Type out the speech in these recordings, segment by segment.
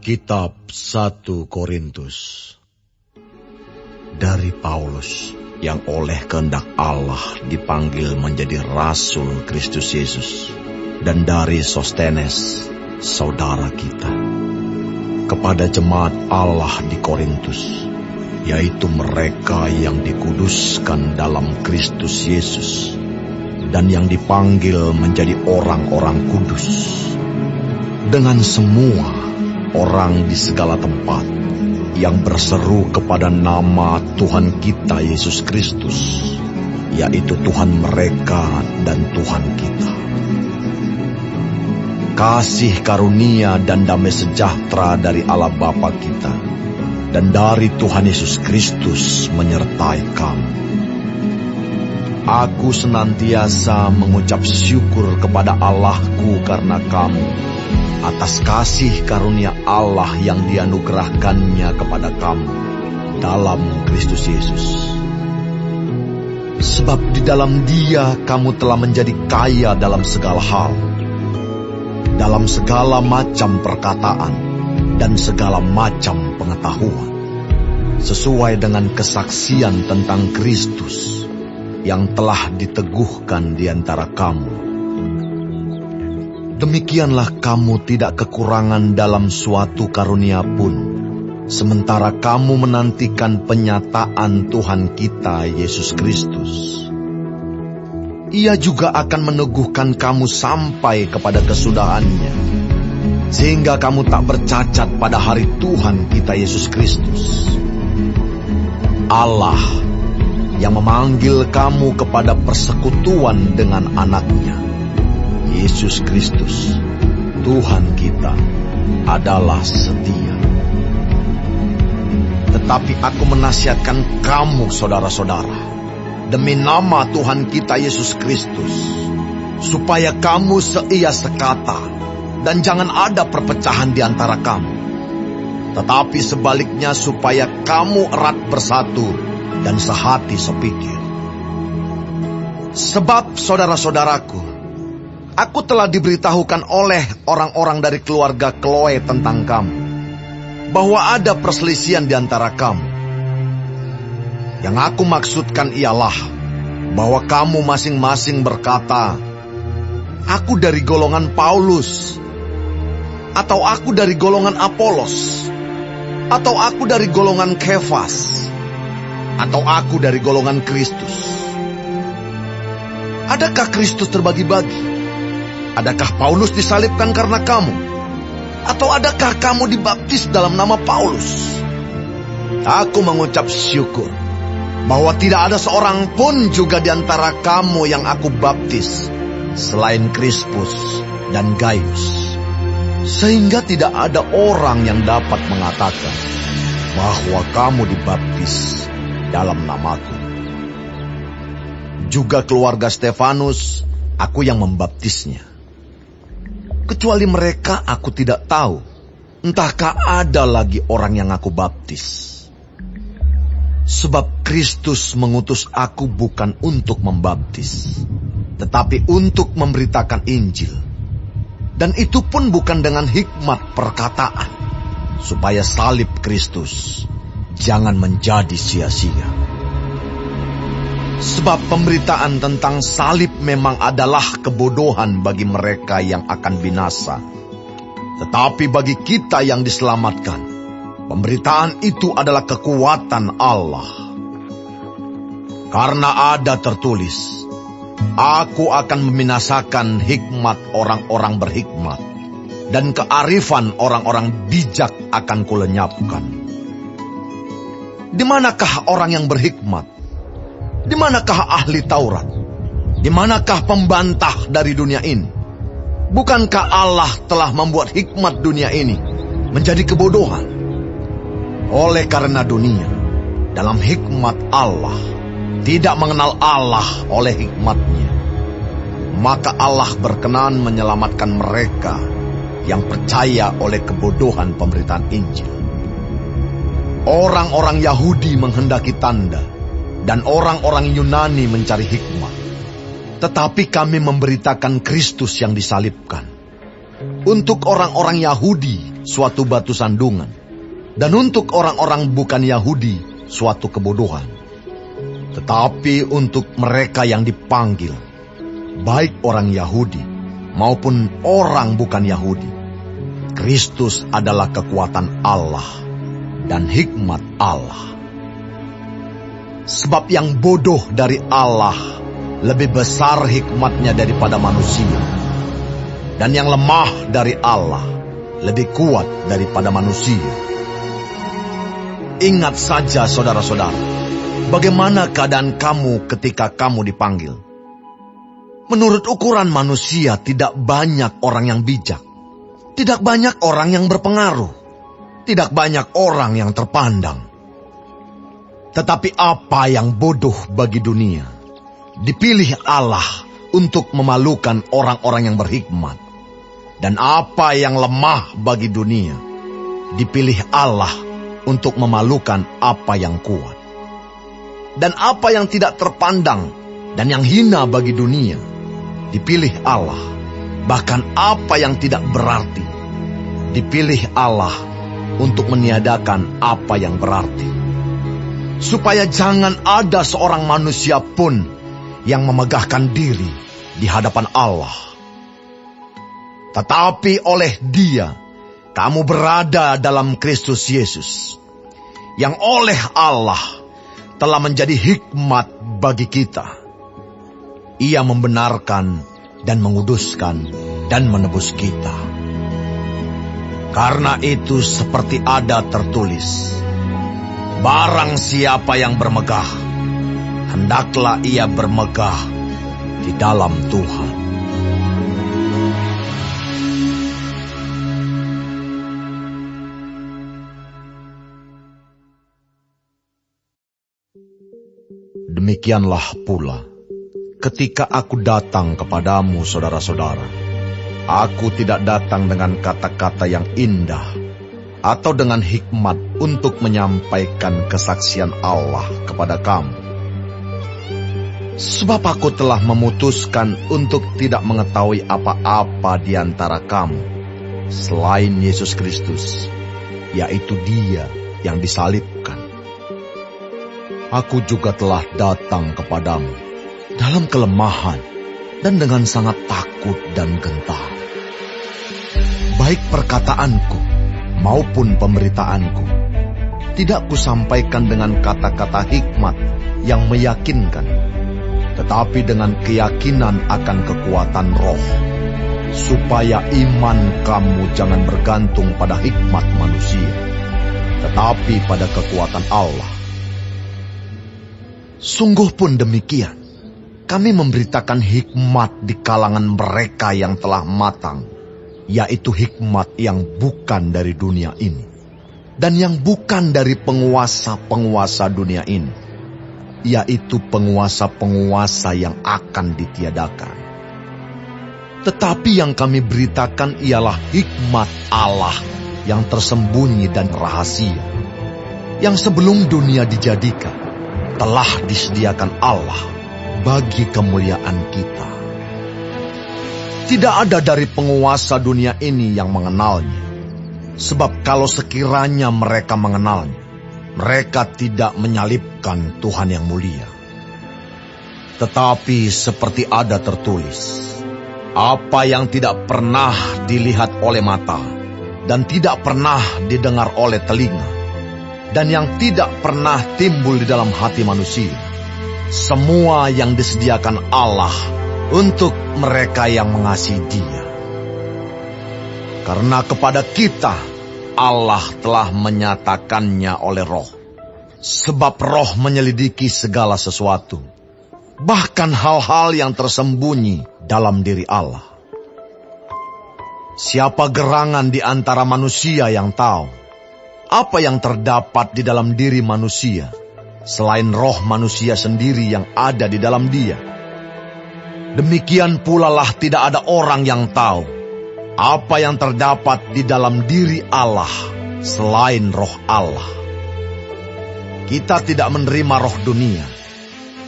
Kitab 1 Korintus. Dari Paulus, yang oleh kehendak Allah dipanggil menjadi Rasul Kristus Yesus, dan dari Sostenes, saudara kita, kepada jemaat Allah di Korintus, yaitu mereka yang dikuduskan dalam Kristus Yesus, dan yang dipanggil menjadi orang-orang kudus, dengan semua orang di segala tempat yang berseru kepada nama Tuhan kita Yesus Kristus, yaitu Tuhan mereka dan Tuhan kita. Kasih karunia dan damai sejahtera dari Allah Bapa kita dan dari Tuhan Yesus Kristus menyertai kamu. Aku senantiasa mengucap syukur kepada Allahku karena kamu, atas kasih karunia Allah yang dianugerahkannya kepada kamu dalam Kristus Yesus. Sebab di dalam Dia kamu telah menjadi kaya dalam segala hal, dalam segala macam perkataan dan segala macam pengetahuan, sesuai dengan kesaksian tentang Kristus yang telah diteguhkan di antara kamu. Demikianlah kamu tidak kekurangan dalam suatu karunia pun, sementara kamu menantikan penyataan Tuhan kita Yesus Kristus. Ia juga akan meneguhkan kamu sampai kepada kesudahannya, sehingga kamu tak bercacat pada hari Tuhan kita Yesus Kristus. Allah yang memanggil kamu kepada persekutuan dengan anaknya, Yesus Kristus, Tuhan kita, adalah setia. Tetapi aku menasihatkan kamu, saudara-saudara, demi nama Tuhan kita Yesus Kristus, supaya kamu seia sekata, dan jangan ada perpecahan di antara kamu. Tetapi sebaliknya supaya kamu erat bersatu dan sehati sepikir. Sebab saudara-saudaraku, aku telah diberitahukan oleh orang-orang dari keluarga Chloe tentang kamu, bahwa ada perselisihan di antara kamu. Yang aku maksudkan ialah bahwa kamu masing-masing berkata, aku dari golongan Paulus, atau aku dari golongan Apolos, atau aku dari golongan Kefas, atau aku dari golongan Kristus. Adakah Kristus terbagi-bagi? Adakah Paulus disalibkan karena kamu? Atau adakah kamu dibaptis dalam nama Paulus? Aku mengucap syukur bahwa tidak ada seorang pun juga di antara kamu yang aku baptis selain Krispus dan Gaius, sehingga tidak ada orang yang dapat mengatakan bahwa kamu dibaptis dalam namaku. Juga keluarga Stefanus, aku yang membaptisnya. Kecuali mereka aku tidak tahu, entahkah ada lagi orang yang aku baptis. Sebab Kristus mengutus aku bukan untuk membaptis, tetapi untuk memberitakan Injil. Dan itu pun bukan dengan hikmat perkataan, supaya salib Kristus jangan menjadi sia-sia. Sebab pemberitaan tentang salib memang adalah kebodohan bagi mereka yang akan binasa. Tetapi bagi kita yang diselamatkan, pemberitaan itu adalah kekuatan Allah. Karena ada tertulis, aku akan membinasakan hikmat orang-orang berhikmat, dan kearifan orang-orang bijak akan kulenyapkan. Di manakah orang yang berhikmat? Di manakah ahli Taurat? Di manakah pembantah dari dunia ini? Bukankah Allah telah membuat hikmat dunia ini menjadi kebodohan? Oleh karena dunia, dalam hikmat Allah, tidak mengenal Allah oleh hikmatnya, maka Allah berkenan menyelamatkan mereka yang percaya oleh kebodohan pemberitaan Injil. Orang-orang Yahudi menghendaki tanda, dan orang-orang Yunani mencari hikmat. Tetapi kami memberitakan Kristus yang disalibkan. Untuk orang-orang Yahudi suatu batu sandungan, dan untuk orang-orang bukan Yahudi suatu kebodohan. Tetapi untuk mereka yang dipanggil, baik orang Yahudi maupun orang bukan Yahudi, Kristus adalah kekuatan Allah dan hikmat Allah. Sebab yang bodoh dari Allah lebih besar hikmatnya daripada manusia, dan yang lemah dari Allah lebih kuat daripada manusia. Ingat saja saudara-saudara, bagaimana keadaan kamu ketika kamu dipanggil. Menurut ukuran manusia tidak banyak orang yang bijak, tidak banyak orang yang berpengaruh, tidak banyak orang yang terpandang. Tetapi apa yang bodoh bagi dunia, dipilih Allah untuk memalukan orang-orang yang berhikmat. Dan apa yang lemah bagi dunia, dipilih Allah untuk memalukan apa yang kuat. Dan apa yang tidak terpandang dan yang hina bagi dunia, dipilih Allah. Bahkan apa yang tidak berarti, dipilih Allah untuk meniadakan apa yang berarti. Supaya jangan ada seorang manusia pun yang memegahkan diri di hadapan Allah. Tetapi oleh Dia, kamu berada dalam Kristus Yesus, yang oleh Allah telah menjadi hikmat bagi kita. Ia membenarkan dan menguduskan dan menebus kita. Karena itu seperti ada tertulis, barang siapa yang bermegah, hendaklah ia bermegah di dalam Tuhan. Demikianlah pula, ketika aku datang kepadamu, saudara-saudara, aku tidak datang dengan kata-kata yang indah atau dengan hikmat untuk menyampaikan kesaksian Allah kepada kamu. Sebab aku telah memutuskan untuk tidak mengetahui apa-apa di antara kamu selain Yesus Kristus, yaitu Dia yang disalibkan. Aku juga telah datang kepadamu dalam kelemahan dan dengan sangat takut dan gentar. Baik perkataanku maupun pemberitaanku tidak kusampaikan dengan kata-kata hikmat yang meyakinkan, tetapi dengan keyakinan akan kekuatan roh, supaya iman kamu jangan bergantung pada hikmat manusia, tetapi pada kekuatan Allah. Sungguh pun demikian, kami memberitakan hikmat di kalangan mereka yang telah matang, yaitu hikmat yang bukan dari dunia ini, dan yang bukan dari penguasa-penguasa dunia ini, yaitu penguasa-penguasa yang akan ditiadakan. Tetapi yang kami beritakan ialah hikmat Allah yang tersembunyi dan rahasia, yang sebelum dunia dijadikan, telah disediakan Allah bagi kemuliaan kita. Tidak ada dari penguasa dunia ini yang mengenalnya. Sebab kalau sekiranya mereka mengenalnya, mereka tidak menyalibkan Tuhan yang mulia. Tetapi seperti ada tertulis, apa yang tidak pernah dilihat oleh mata, dan tidak pernah didengar oleh telinga, dan yang tidak pernah timbul di dalam hati manusia, semua yang disediakan Allah untuk mereka yang mengasihi Dia. Karena kepada kita Allah telah menyatakannya oleh Roh. Sebab Roh menyelidiki segala sesuatu, bahkan hal-hal yang tersembunyi dalam diri Allah. Siapa gerangan di antara manusia yang tahu apa yang terdapat di dalam diri manusia, selain roh manusia sendiri yang ada di dalam dia? Demikian pula lah tidak ada orang yang tahu apa yang terdapat di dalam diri Allah selain roh Allah. Kita tidak menerima roh dunia,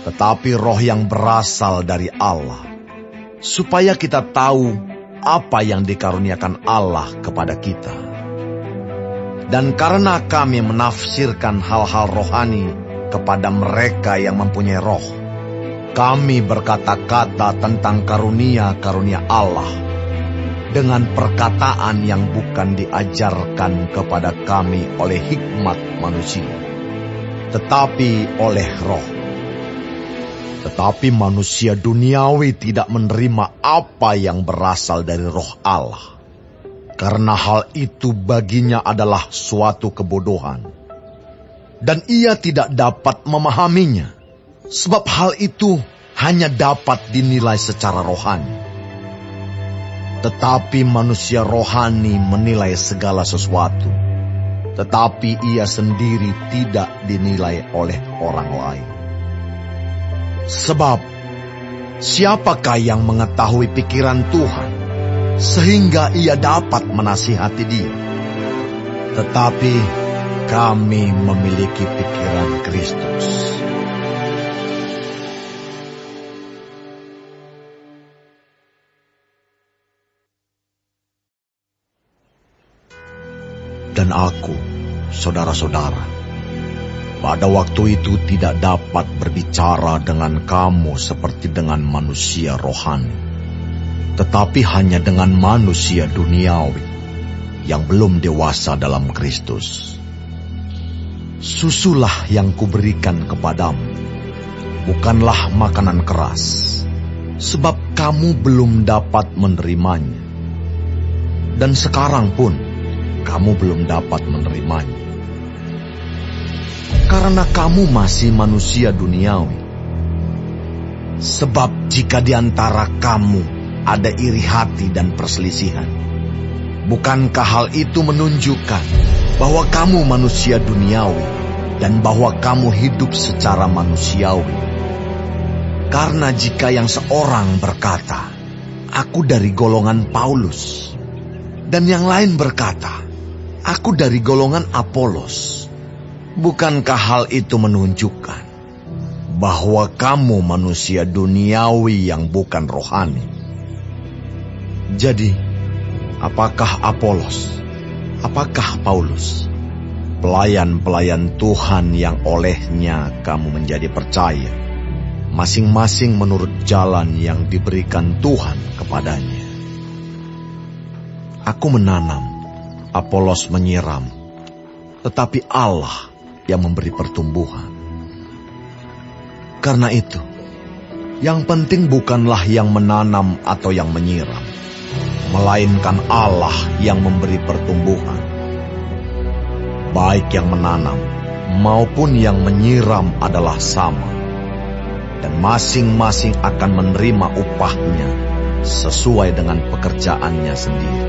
tetapi roh yang berasal dari Allah, supaya kita tahu apa yang dikaruniakan Allah kepada kita. Dan karena kami menafsirkan hal-hal rohani kepada mereka yang mempunyai roh, kami berkata-kata tentang karunia-karunia Allah dengan perkataan yang bukan diajarkan kepada kami oleh hikmat manusia, tetapi oleh roh. Tetapi manusia duniawi tidak menerima apa yang berasal dari roh Allah, karena hal itu baginya adalah suatu kebodohan, dan ia tidak dapat memahaminya, sebab hal itu hanya dapat dinilai secara rohani. Tetapi manusia rohani menilai segala sesuatu, tetapi ia sendiri tidak dinilai oleh orang lain. Sebab, siapakah yang mengetahui pikiran Tuhan, sehingga ia dapat menasihati dia? Tetapi kami memiliki pikiran Kristus. Dan aku, saudara-saudara, pada waktu itu tidak dapat berbicara dengan kamu seperti dengan manusia rohani, tetapi hanya dengan manusia duniawi yang belum dewasa dalam Kristus. Susulah yang kuberikan kepadamu, bukanlah makanan keras, sebab kamu belum dapat menerimanya. Dan sekarang pun kamu belum dapat menerimanya, karena kamu masih manusia duniawi. Sebab jika di antara kamu ada iri hati dan perselisihan, bukankah hal itu menunjukkan bahwa kamu manusia duniawi dan bahwa kamu hidup secara manusiawi? Karena jika yang seorang berkata, "Aku dari golongan Paulus," dan yang lain berkata, "Aku dari golongan Apolos," bukankah hal itu menunjukkan bahwa kamu manusia duniawi yang bukan rohani? Jadi, apakah Apolos, apakah Paulus, pelayan-pelayan Tuhan yang olehnya kamu menjadi percaya, masing-masing menurut jalan yang diberikan Tuhan kepadanya? Aku menanam, Apolos menyiram, tetapi Allah yang memberi pertumbuhan. Karena itu, yang penting bukanlah yang menanam atau yang menyiram, melainkan Allah yang memberi pertumbuhan. Baik yang menanam maupun yang menyiram adalah sama, dan masing-masing akan menerima upahnya sesuai dengan pekerjaannya sendiri.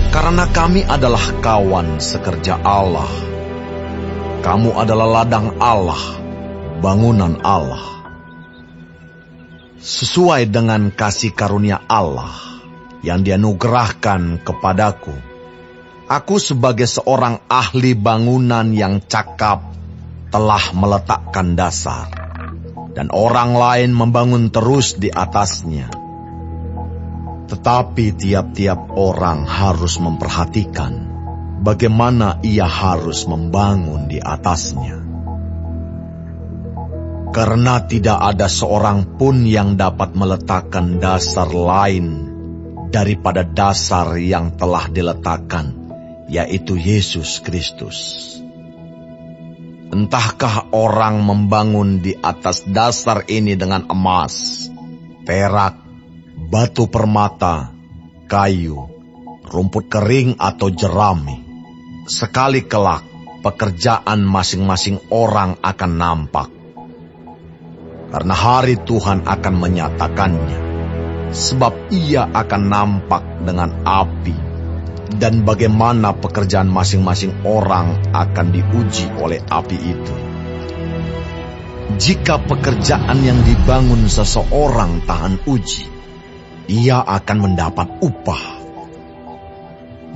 Karena kami adalah kawan sekerja Allah. Kamu adalah ladang Allah, bangunan Allah. Sesuai dengan kasih karunia Allah yang dianugerahkan kepadaku, aku sebagai seorang ahli bangunan yang cakap telah meletakkan dasar, dan orang lain membangun terus di atasnya. Tetapi tiap-tiap orang harus memperhatikan bagaimana ia harus membangun di atasnya. Karena tidak ada seorang pun yang dapat meletakkan dasar lain daripada dasar yang telah diletakkan, yaitu Yesus Kristus. Entahkah orang membangun di atas dasar ini dengan emas, perak, batu permata, kayu, rumput kering atau jerami, sekali kelak pekerjaan masing-masing orang akan nampak. Karena hari Tuhan akan menyatakannya, sebab ia akan nampak dengan api, dan bagaimana pekerjaan masing-masing orang akan diuji oleh api itu. Jika pekerjaan yang dibangun seseorang tahan uji, ia akan mendapat upah.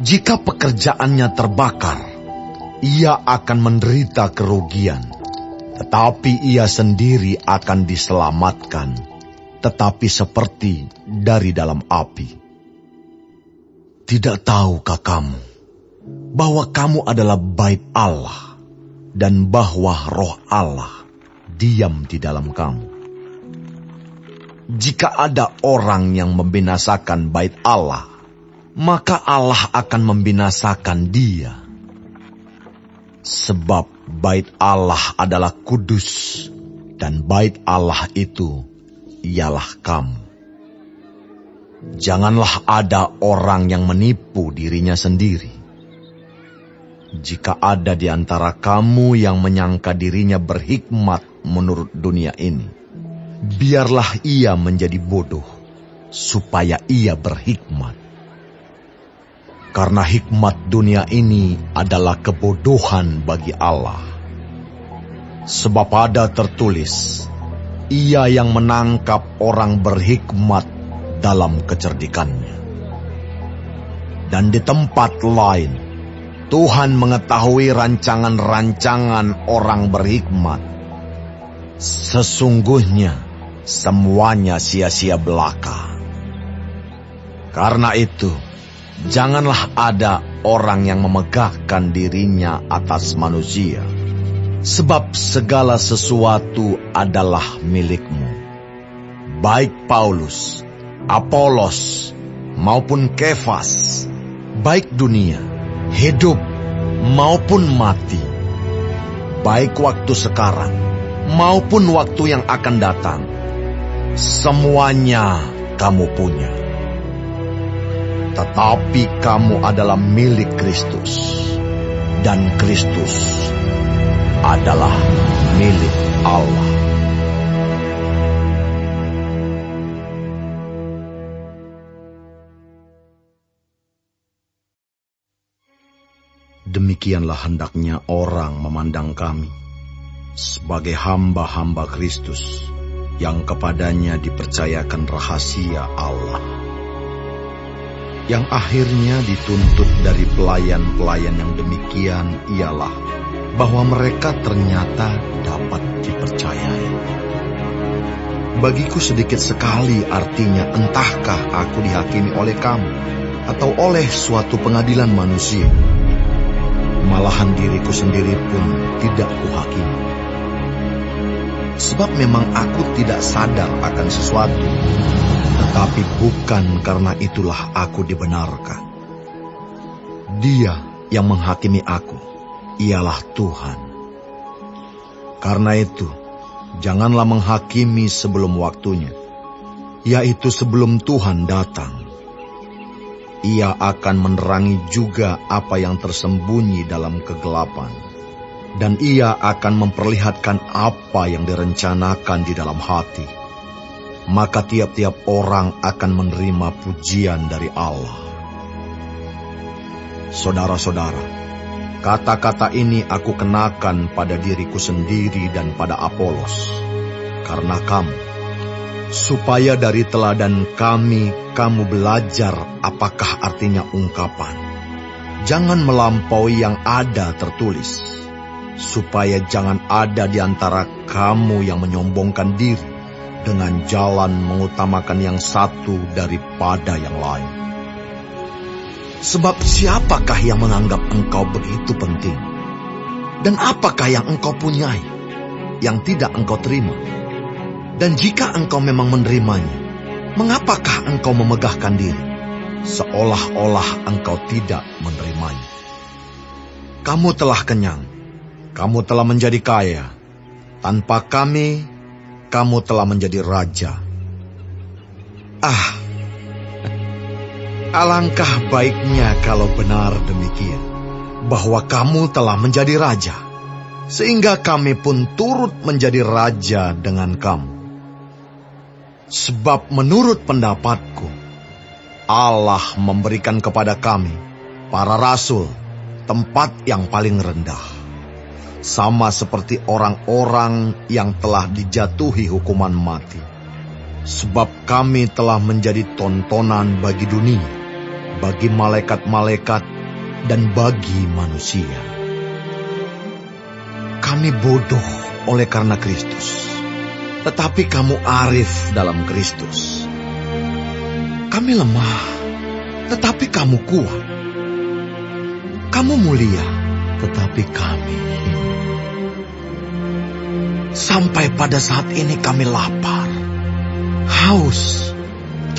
Jika pekerjaannya terbakar, ia akan menderita kerugian, tetapi ia sendiri akan diselamatkan, tetapi seperti dari dalam api. Tidak tahukah kamu bahwa kamu adalah bait Allah dan bahwa Roh Allah diam di dalam kamu. Jika ada orang yang membinasakan bait Allah, maka Allah akan membinasakan dia. Sebab bait Allah adalah kudus, dan bait Allah itu ialah kamu. Janganlah ada orang yang menipu dirinya sendiri. Jika ada di antara kamu yang menyangka dirinya berhikmat menurut dunia ini, biarlah ia menjadi bodoh, supaya ia berhikmat. Karena hikmat dunia ini adalah kebodohan bagi Allah. Sebab ada tertulis, ia yang menangkap orang berhikmat dalam kecerdikannya. Dan di tempat lain, Tuhan mengetahui rancangan-rancangan orang berhikmat. Sesungguhnya semuanya sia-sia belaka. Karena itu, janganlah ada orang yang memegahkan dirinya atas manusia, sebab segala sesuatu adalah milikmu. Baik Paulus, Apolos, maupun Kefas, baik dunia, hidup maupun mati, baik waktu sekarang maupun waktu yang akan datang, semuanya kamu punya. Tetapi kamu adalah milik Kristus, dan Kristus adalah milik Allah. Demikianlah hendaknya orang memandang kami sebagai hamba-hamba Kristus yang kepadanya dipercayakan rahasia Allah, yang akhirnya dituntut dari pelayan-pelayan yang demikian ialah bahwa mereka ternyata dapat dipercayai. Bagiku sedikit sekali artinya entahkah aku dihakimi oleh kamu atau oleh suatu pengadilan manusia. Malahan diriku sendiri pun tidak kuhakimi. Sebab memang aku tidak sadar akan sesuatu, tetapi bukan karena itulah aku dibenarkan. Dia yang menghakimi aku ialah Tuhan. Karena itu, janganlah menghakimi sebelum waktunya, yaitu sebelum Tuhan datang. Ia akan menerangi juga apa yang tersembunyi dalam kegelapan, dan ia akan memperlihatkan apa yang direncanakan di dalam hati. Maka tiap-tiap orang akan menerima pujian dari Allah. Saudara-saudara, kata-kata ini aku kenakan pada diriku sendiri dan pada Apolos, karena kamu, supaya dari teladan kami kamu belajar apakah artinya ungkapan. Jangan melampaui yang ada tertulis, supaya jangan ada di antara kamu yang menyombongkan diri dengan jalan mengutamakan yang satu daripada yang lain. Sebab siapakah yang menganggap engkau begitu penting? Dan apakah yang engkau punyai yang tidak engkau terima? Dan jika engkau memang menerimanya, mengapakah engkau memegahkan diri, seolah-olah engkau tidak menerimanya? Kamu telah kenyang, kamu telah menjadi kaya. Tanpa kami, kamu telah menjadi raja. Alangkah baiknya kalau benar demikian, bahwa kamu telah menjadi raja, sehingga kami pun turut menjadi raja dengan kamu. Sebab menurut pendapatku, Allah memberikan kepada kami, para rasul, tempat yang paling rendah, sama seperti orang-orang yang telah dijatuhi hukuman mati. Sebab kami telah menjadi tontonan bagi dunia, bagi malaikat-malaikat, dan bagi manusia. Kami bodoh oleh karena Kristus, tetapi kamu arif dalam Kristus. Kami lemah, tetapi kamu kuat. Kamu mulia, tetapi kami hina. Sampai pada saat ini kami lapar, haus,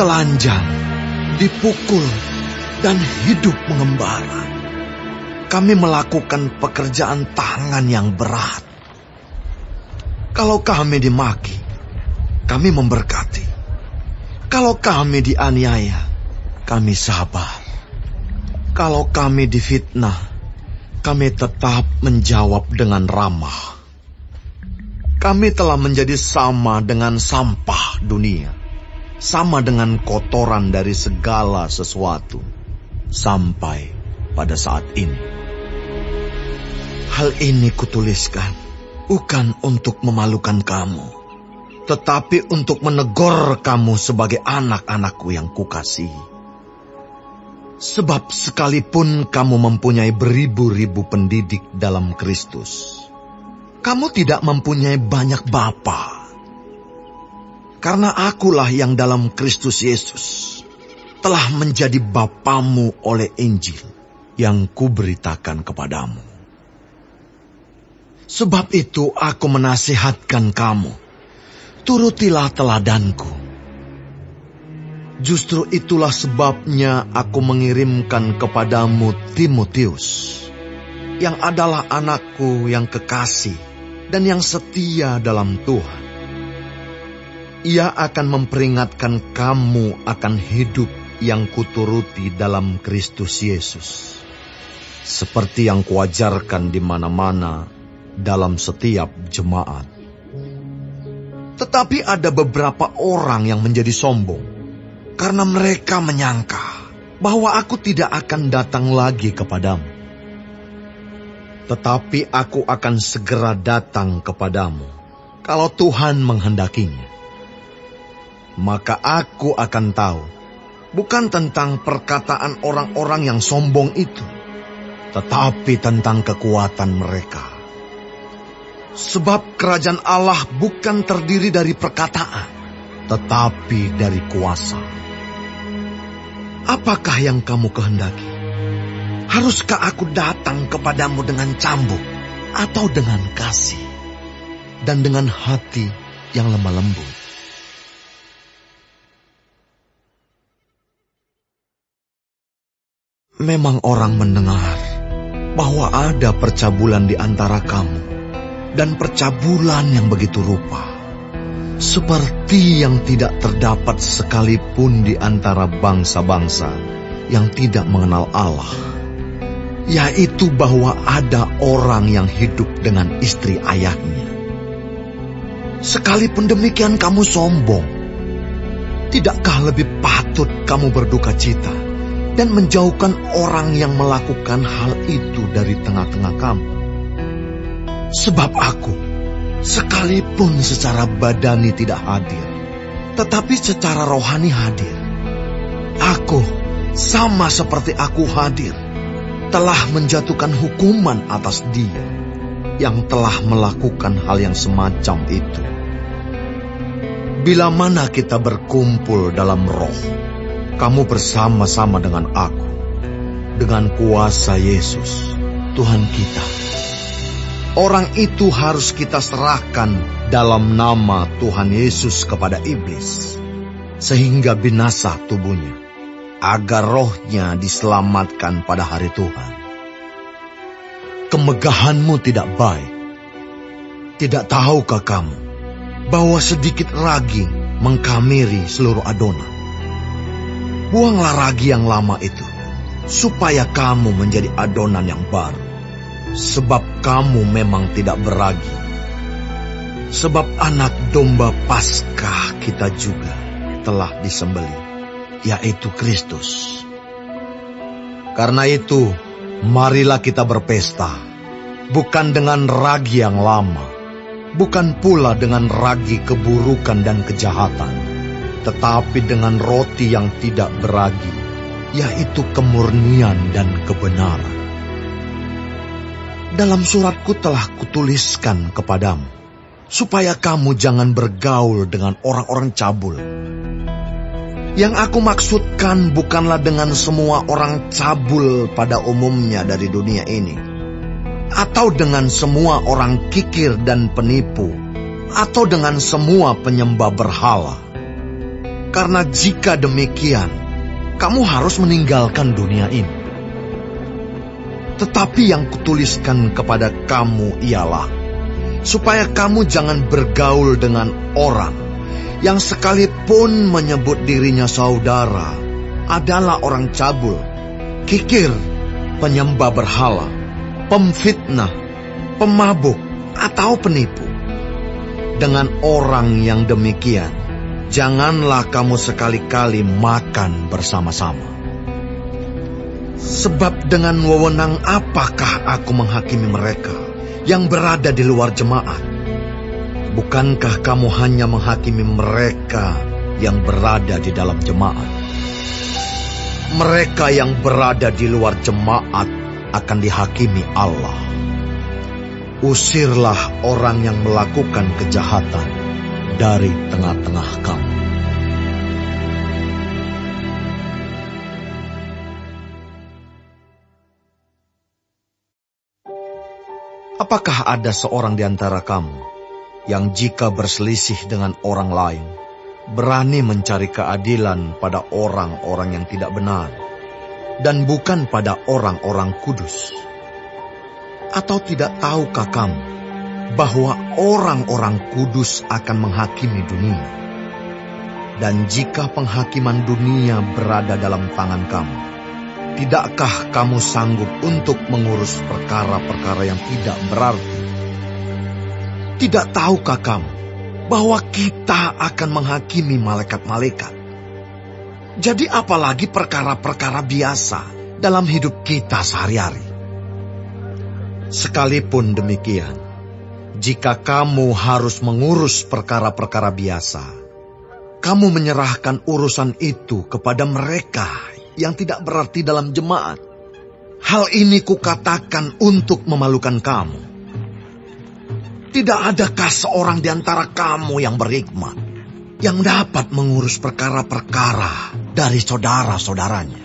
telanjang, dipukul, dan hidup mengembara. Kami melakukan pekerjaan tangan yang berat. Kalau kami dimaki, kami memberkati. Kalau kami dianiaya, kami sabar. Kalau kami difitnah, kami tetap menjawab dengan ramah. Kami telah menjadi sama dengan sampah dunia, sama dengan kotoran dari segala sesuatu, sampai pada saat ini. Hal ini kutuliskan, bukan untuk memalukan kamu, tetapi untuk menegur kamu sebagai anak-anakku yang kukasihi. Sebab sekalipun kamu mempunyai beribu-ribu pendidik dalam Kristus, kamu tidak mempunyai banyak bapa. Karena akulah yang dalam Kristus Yesus telah menjadi bapamu oleh Injil yang kuberitakan kepadamu. Sebab itu aku menasihatkan kamu, turutilah teladanku. Justru itulah sebabnya aku mengirimkan kepadamu Timotius, yang adalah anakku yang kekasih dan yang setia dalam Tuhan. Ia akan memperingatkan kamu akan hidup yang kuturuti dalam Kristus Yesus, seperti yang kuajarkan di mana-mana dalam setiap jemaat. Tetapi ada beberapa orang yang menjadi sombong, karena mereka menyangka bahwa aku tidak akan datang lagi kepadamu. Tetapi aku akan segera datang kepadamu, kalau Tuhan menghendakinya. Maka aku akan tahu, bukan tentang perkataan orang-orang yang sombong itu, tetapi tentang kekuatan mereka. Sebab kerajaan Allah bukan terdiri dari perkataan, tetapi dari kuasa. Apakah yang kamu kehendaki? Haruskah aku datang kepadamu dengan cambuk atau dengan kasih dan dengan hati yang lemah lembut? Memang orang mendengar bahwa ada percabulan di antara kamu, dan percabulan yang begitu rupa, seperti yang tidak terdapat sekalipun di antara bangsa-bangsa yang tidak mengenal Allah, yaitu bahwa ada orang yang hidup dengan istri ayahnya. Sekalipun demikian kamu sombong, tidakkah lebih patut kamu berduka cita dan menjauhkan orang yang melakukan hal itu dari tengah-tengah kamu? Sebab aku, sekalipun secara badani tidak hadir, tetapi secara rohani hadir. Aku, sama seperti aku hadir, telah menjatuhkan hukuman atas dia yang telah melakukan hal yang semacam itu. Bila mana kita berkumpul dalam roh, kamu bersama-sama dengan aku, dengan kuasa Yesus, Tuhan kita. Orang itu harus kita serahkan dalam nama Tuhan Yesus kepada iblis, sehingga binasa tubuhnya, agar rohnya diselamatkan pada hari Tuhan. Kemegahanmu tidak baik. Tidak tahukah kamu bahwa sedikit ragi mengkamiri seluruh adonan? Buanglah ragi yang lama itu, supaya kamu menjadi adonan yang baru. Sebab kamu memang tidak beragi. Sebab anak domba Paskah kita juga telah disembelih, yaitu Kristus. Karena itu, marilah kita berpesta, bukan dengan ragi yang lama, bukan pula dengan ragi keburukan dan kejahatan, tetapi dengan roti yang tidak beragi, yaitu kemurnian dan kebenaran. Dalam suratku telah kutuliskan kepadamu, supaya kamu jangan bergaul dengan orang-orang cabul. Yang aku maksudkan bukanlah dengan semua orang cabul pada umumnya dari dunia ini, atau dengan semua orang kikir dan penipu, atau dengan semua penyembah berhala. Karena jika demikian, kamu harus meninggalkan dunia ini. Tetapi yang kutuliskan kepada kamu ialah, supaya kamu jangan bergaul dengan orang yang sekalipun menyebut dirinya saudara adalah orang cabul, kikir, penyembah berhala, pemfitnah, pemabuk, atau penipu. Dengan orang yang demikian, janganlah kamu sekali-kali makan bersama-sama. Sebab dengan wewenang apakah aku menghakimi mereka yang berada di luar jemaat? Bukankah kamu hanya menghakimi mereka yang berada di dalam jemaat? Mereka yang berada di luar jemaat akan dihakimi Allah. Usirlah orang yang melakukan kejahatan dari tengah-tengah kamu. Apakah ada seorang di antara kamu yang jika berselisih dengan orang lain, berani mencari keadilan pada orang-orang yang tidak benar, dan bukan pada orang-orang kudus? Atau tidak tahukah kamu bahwa orang-orang kudus akan menghakimi dunia? Dan jika penghakiman dunia berada dalam tangan kamu, tidakkah kamu sanggup untuk mengurus perkara-perkara yang tidak berarti? Tidak tahukah kamu bahwa kita akan menghakimi malaikat-malaikat? Jadi apalagi perkara-perkara biasa dalam hidup kita sehari-hari. Sekalipun demikian, jika kamu harus mengurus perkara-perkara biasa, kamu menyerahkan urusan itu kepada mereka yang tidak berarti dalam jemaat. Hal ini kukatakan untuk memalukan kamu. Tidak adakah seorang di antara kamu yang berhikmat, yang dapat mengurus perkara-perkara dari saudara-saudaranya?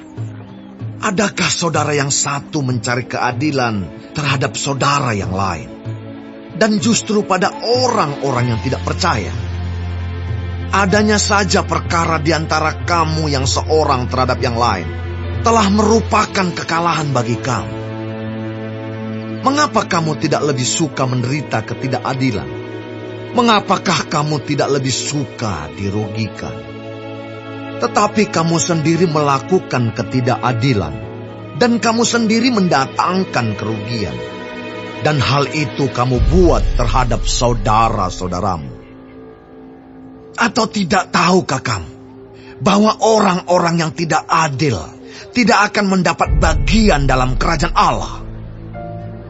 Adakah saudara yang satu mencari keadilan terhadap saudara yang lain, dan justru pada orang-orang yang tidak percaya? Adanya saja perkara di antara kamu yang seorang terhadap yang lain telah merupakan kekalahan bagi kamu. Mengapa kamu tidak lebih suka menderita ketidakadilan? Mengapakah kamu tidak lebih suka dirugikan? Tetapi kamu sendiri melakukan ketidakadilan, dan kamu sendiri mendatangkan kerugian. Dan hal itu kamu buat terhadap saudara-saudaramu. Atau tidak tahukah kamu bahwa orang-orang yang tidak adil tidak akan mendapat bagian dalam kerajaan Allah?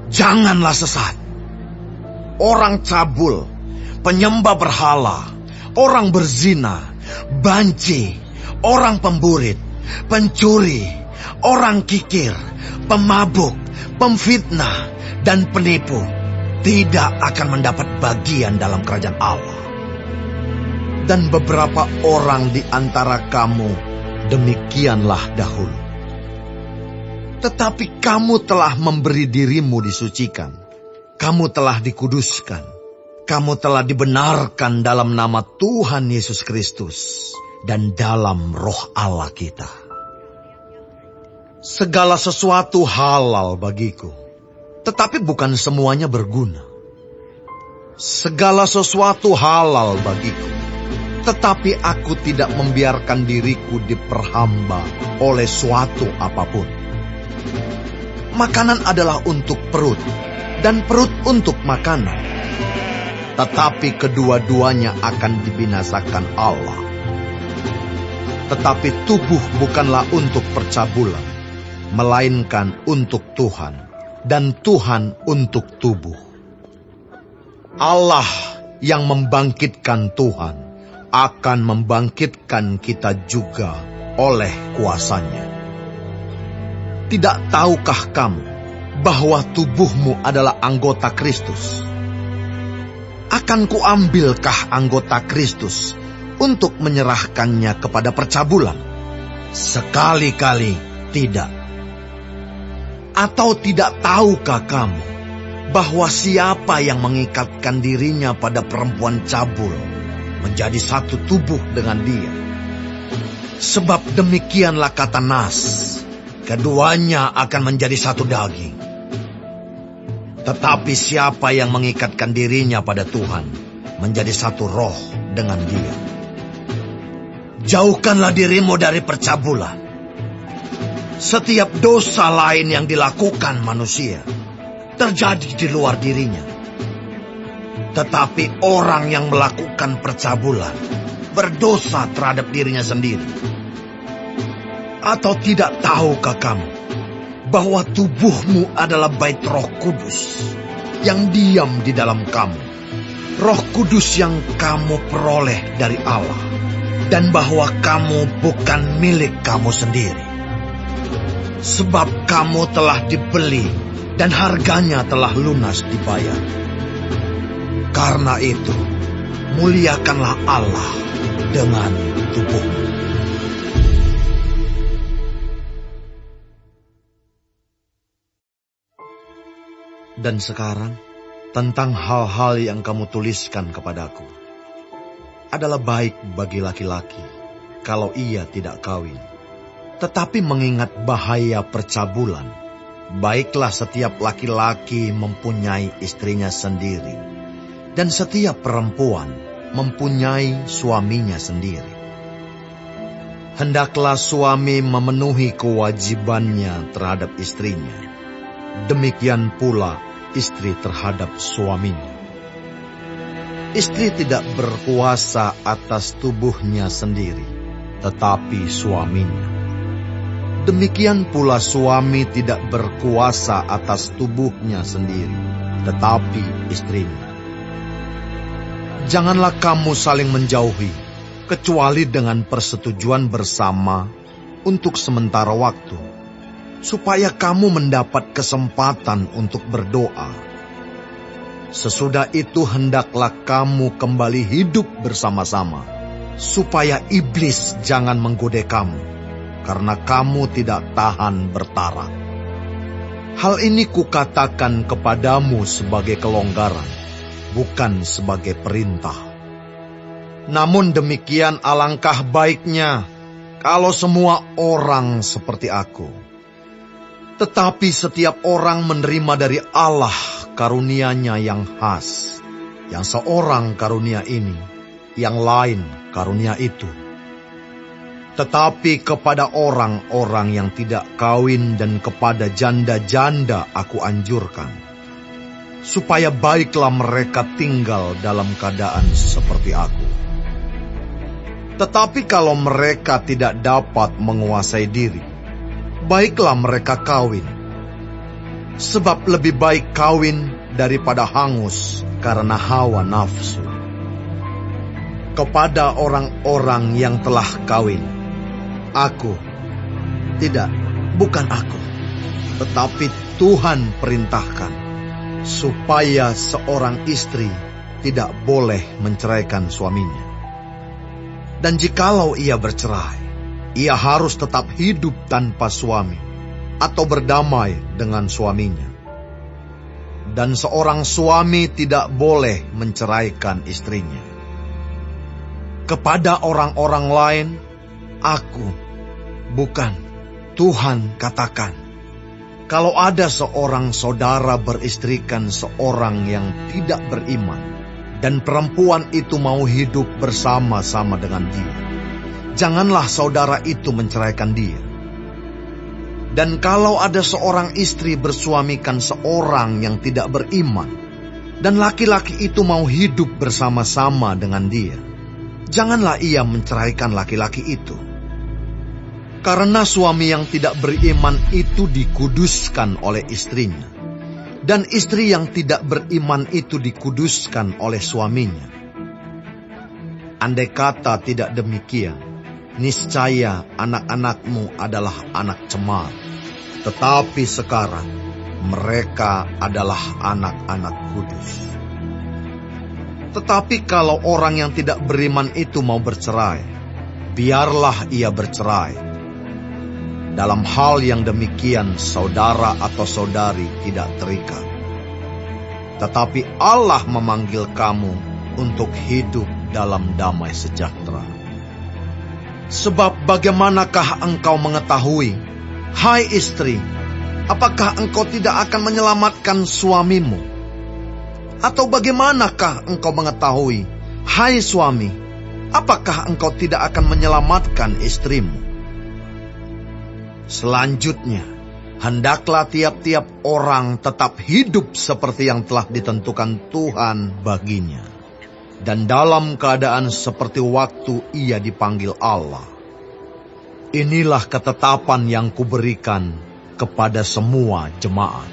Janganlah sesat. Orang cabul, penyembah berhala, orang berzina, banci, orang pemburit, pencuri, orang kikir, pemabuk, pemfitnah, dan penipu tidak akan mendapat bagian dalam kerajaan Allah. Dan beberapa orang di antara kamu demikianlah dahulu. Tetapi kamu telah memberi dirimu disucikan. Kamu telah dikuduskan. Kamu telah dibenarkan dalam nama Tuhan Yesus Kristus dan dalam roh Allah kita. Segala sesuatu halal bagiku, tetapi bukan semuanya berguna. Segala sesuatu halal bagiku, tetapi aku tidak membiarkan diriku diperhamba oleh suatu apapun. Makanan adalah untuk perut, dan perut untuk makanan. Tetapi kedua-duanya akan dibinasakan Allah. Tetapi tubuh bukanlah untuk percabulan, melainkan untuk Tuhan, dan Tuhan untuk tubuh. Allah yang membangkitkan Tuhan akan membangkitkan kita juga oleh kuasa-Nya. Tidak tahukah kamu bahwa tubuhmu adalah anggota Kristus? Akan kuambilkah anggota Kristus untuk menyerahkannya kepada percabulan? Sekali-kali tidak. Atau tidak tahukah kamu bahwa siapa yang mengikatkan dirinya pada perempuan cabul menjadi satu tubuh dengan dia? Sebab demikianlah kata Nas, keduanya akan menjadi satu daging. Tetapi siapa yang mengikatkan dirinya pada Tuhan menjadi satu roh dengan dia. Jauhkanlah dirimu dari percabulan. Setiap dosa lain yang dilakukan manusia terjadi di luar dirinya. Tetapi orang yang melakukan percabulan berdosa terhadap dirinya sendiri. Atau tidak tahukah kamu bahwa tubuhmu adalah bait Roh Kudus yang diam di dalam kamu, Roh Kudus yang kamu peroleh dari Allah, dan bahwa kamu bukan milik kamu sendiri? Sebab kamu telah dibeli dan harganya telah lunas dibayar. Karena itu, muliakanlah Allah dengan tubuhmu. Dan sekarang, tentang hal-hal yang kamu tuliskan kepadaku, adalah baik bagi laki-laki kalau ia tidak kawin. Tetapi mengingat bahaya percabulan, baiklah setiap laki-laki mempunyai istrinya sendiri, dan setiap perempuan mempunyai suaminya sendiri. Hendaklah suami memenuhi kewajibannya terhadap istrinya, demikian pula istri terhadap suaminya. Istri tidak berkuasa atas tubuhnya sendiri, tetapi suaminya. Demikian pula suami tidak berkuasa atas tubuhnya sendiri, tetapi istrinya. Janganlah kamu saling menjauhi, kecuali dengan persetujuan bersama untuk sementara waktu, supaya kamu mendapat kesempatan untuk berdoa. Sesudah itu hendaklah kamu kembali hidup bersama-sama, supaya iblis jangan menggoda kamu, karena kamu tidak tahan bertarak. Hal ini kukatakan kepadamu sebagai kelonggaran, bukan sebagai perintah. Namun demikian alangkah baiknya kalau semua orang seperti aku. Tetapi setiap orang menerima dari Allah karunia-Nya yang khas, yang seorang karunia ini, yang lain karunia itu. Tetapi kepada orang-orang yang tidak kawin dan kepada janda-janda aku anjurkan, supaya baiklah mereka tinggal dalam keadaan seperti aku. Tetapi kalau mereka tidak dapat menguasai diri, baiklah mereka kawin. Sebab lebih baik kawin daripada hangus karena hawa nafsu. Kepada orang-orang yang telah kawin, bukan aku, tetapi Tuhan perintahkan, supaya seorang istri tidak boleh menceraikan suaminya. Dan jikalau ia bercerai, ia harus tetap hidup tanpa suami, atau berdamai dengan suaminya. Dan seorang suami tidak boleh menceraikan istrinya. Kepada orang-orang lain, bukan Tuhan katakan, kalau ada seorang saudara beristrikan seorang yang tidak beriman, dan perempuan itu mau hidup bersama-sama dengan dia, janganlah saudara itu menceraikan dia. Dan kalau ada seorang istri bersuamikan seorang yang tidak beriman, dan laki-laki itu mau hidup bersama-sama dengan dia, janganlah ia menceraikan laki-laki itu. Karena suami yang tidak beriman itu dikuduskan oleh istrinya, dan istri yang tidak beriman itu dikuduskan oleh suaminya. Andai kata tidak demikian, niscaya anak-anakmu adalah anak cemar, tetapi sekarang mereka adalah anak-anak kudus. Tetapi kalau orang yang tidak beriman itu mau bercerai, biarlah ia bercerai. Dalam hal yang demikian, saudara atau saudari tidak terikat. Tetapi Allah memanggil kamu untuk hidup dalam damai sejahtera. Sebab bagaimanakah engkau mengetahui, hai istri, apakah engkau tidak akan menyelamatkan suamimu? Atau bagaimanakah engkau mengetahui, hai suami, apakah engkau tidak akan menyelamatkan istrimu? Selanjutnya, hendaklah tiap-tiap orang tetap hidup seperti yang telah ditentukan Tuhan baginya, dan dalam keadaan seperti waktu ia dipanggil Allah. Inilah ketetapan yang kuberikan kepada semua jemaat.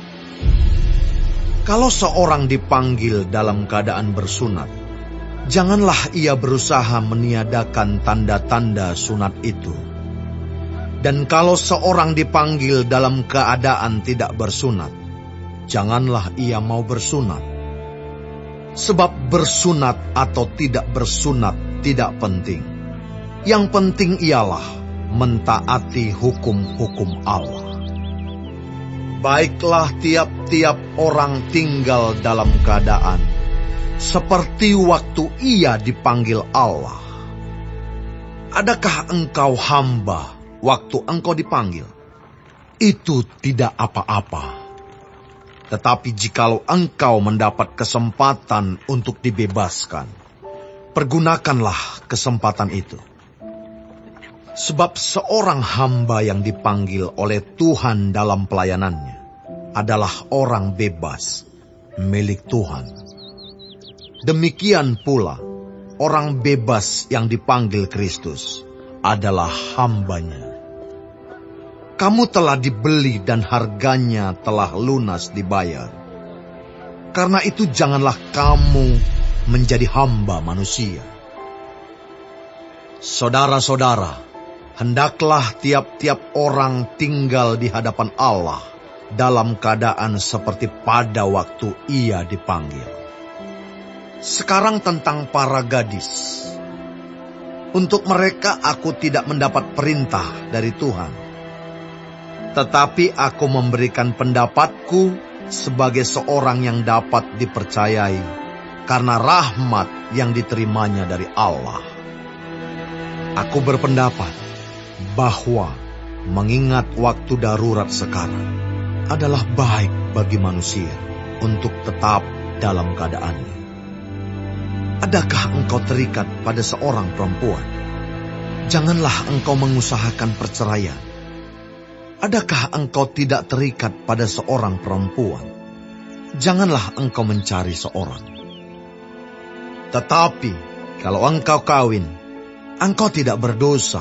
Kalau seorang dipanggil dalam keadaan bersunat, janganlah ia berusaha meniadakan tanda-tanda sunat itu. Dan kalau seorang dipanggil dalam keadaan tidak bersunat, janganlah ia mau bersunat. Sebab bersunat atau tidak bersunat tidak penting. Yang penting ialah mentaati hukum-hukum Allah. Baiklah tiap-tiap orang tinggal dalam keadaan seperti waktu ia dipanggil Allah. Adakah engkau hamba waktu engkau dipanggil? Itu tidak apa-apa. Tetapi jikalau engkau mendapat kesempatan untuk dibebaskan, pergunakanlah kesempatan itu. Sebab seorang hamba yang dipanggil oleh Tuhan dalam pelayanannya adalah orang bebas, milik Tuhan. Demikian pula, orang bebas yang dipanggil Kristus adalah hambanya. Kamu telah dibeli dan harganya telah lunas dibayar. Karena itu janganlah kamu menjadi hamba manusia. Saudara-saudara, hendaklah tiap-tiap orang tinggal di hadapan Allah dalam keadaan seperti pada waktu ia dipanggil. Sekarang tentang para gadis. Untuk mereka aku tidak mendapat perintah dari Tuhan. Tetapi aku memberikan pendapatku sebagai seorang yang dapat dipercayai karena rahmat yang diterimanya dari Allah. Aku berpendapat bahwa mengingat waktu darurat sekarang adalah baik bagi manusia untuk tetap dalam keadaannya. Adakah engkau terikat pada seorang perempuan? Janganlah engkau mengusahakan perceraian. Adakah engkau tidak terikat pada seorang perempuan? Janganlah engkau mencari seorang. Tetapi kalau engkau kawin, engkau tidak berdosa.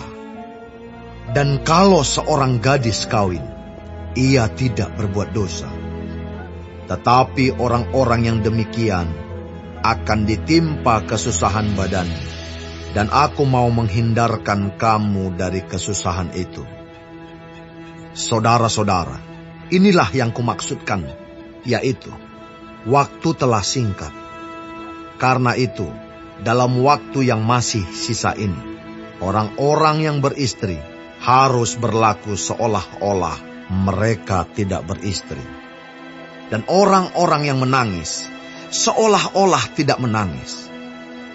Dan kalau seorang gadis kawin, ia tidak berbuat dosa. Tetapi orang-orang yang demikian akan ditimpa kesusahan badan, dan aku mau menghindarkan kamu dari kesusahan itu. Saudara-saudara, inilah yang kumaksudkan, yaitu waktu telah singkat. Karena itu, dalam waktu yang masih sisa ini, orang-orang yang beristri harus berlaku seolah-olah mereka tidak beristri. Dan orang-orang yang menangis seolah-olah tidak menangis.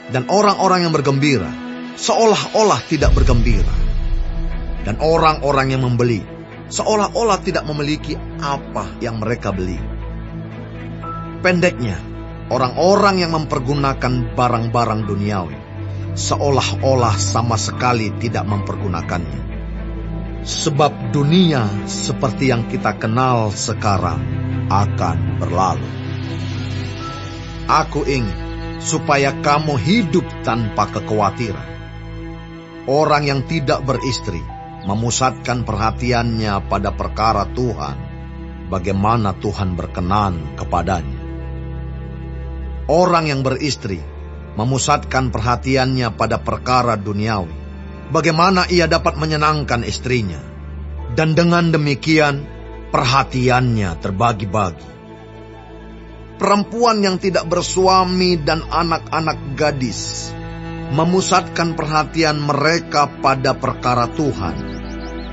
Dan orang-orang yang bergembira seolah-olah tidak bergembira. Dan orang-orang yang membeli seolah-olah tidak memiliki apa yang mereka beli. Pendeknya, orang-orang yang mempergunakan barang-barang duniawi seolah-olah sama sekali tidak mempergunakannya. Sebab dunia seperti yang kita kenal sekarang akan berlalu. Aku ingin supaya kamu hidup tanpa kekhawatiran. Orang yang tidak beristri memusatkan perhatiannya pada perkara Tuhan, bagaimana Tuhan berkenan kepadanya. Orang yang beristri memusatkan perhatiannya pada perkara duniawi, bagaimana ia dapat menyenangkan istrinya, dan dengan demikian perhatiannya terbagi-bagi. perempuan yang tidak bersuami dan anak-anak gadis memusatkan perhatian mereka pada perkara Tuhan,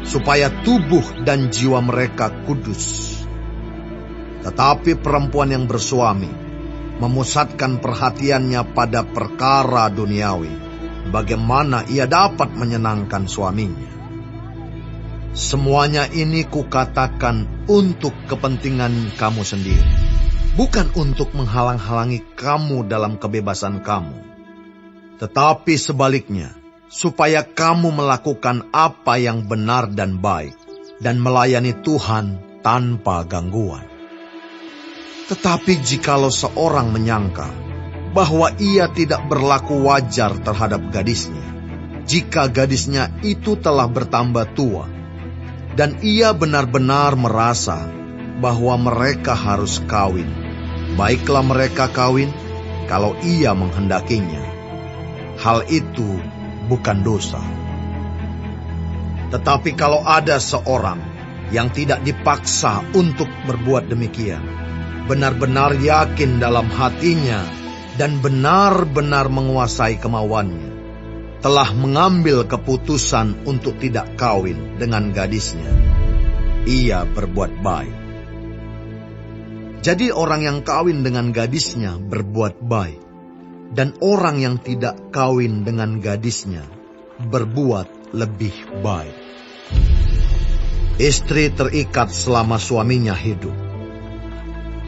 supaya tubuh dan jiwa mereka kudus. Tetapi perempuan yang bersuami memusatkan perhatiannya pada perkara duniawi, bagaimana ia dapat menyenangkan suaminya. Semuanya ini kukatakan untuk kepentingan kamu sendiri, bukan untuk menghalang-halangi kamu dalam kebebasan kamu, tetapi sebaliknya, supaya kamu melakukan apa yang benar dan baik, dan melayani Tuhan tanpa gangguan. Tetapi jikalau seorang menyangka bahwa ia tidak berlaku wajar terhadap gadisnya, jika gadisnya itu telah bertambah tua, dan ia benar-benar merasa bahwa mereka harus kawin, baiklah mereka kawin kalau ia menghendakinya. Hal itu bukan dosa. Tetapi kalau ada seorang yang tidak dipaksa untuk berbuat demikian, benar-benar yakin dalam hatinya dan benar-benar menguasai kemauannya, telah mengambil keputusan untuk tidak kawin dengan gadisnya, ia berbuat baik. Jadi orang yang kawin dengan gadisnya berbuat baik, dan orang yang tidak kawin dengan gadisnya berbuat lebih baik. Istri terikat selama suaminya hidup.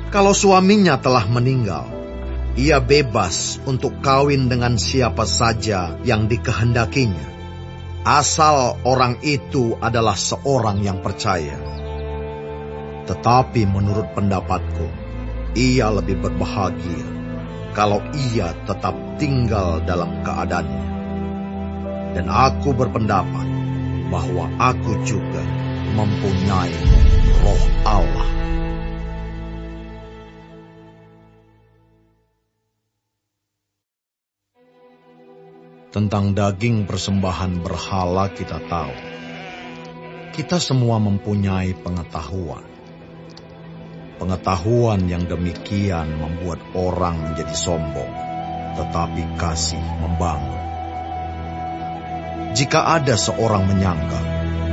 Kalau suaminya telah meninggal, ia bebas untuk kawin dengan siapa saja yang dikehendakinya, asal orang itu adalah seorang yang percaya. Tetapi menurut pendapatku, ia lebih berbahagia kalau ia tetap tinggal dalam keadaannya. Dan aku berpendapat bahwa aku juga mempunyai Roh Allah. Tentang daging persembahan berhala kita tahu. Kita semua mempunyai pengetahuan. Pengetahuan yang demikian membuat orang menjadi sombong, tetapi kasih membangun. Jika ada seorang menyangka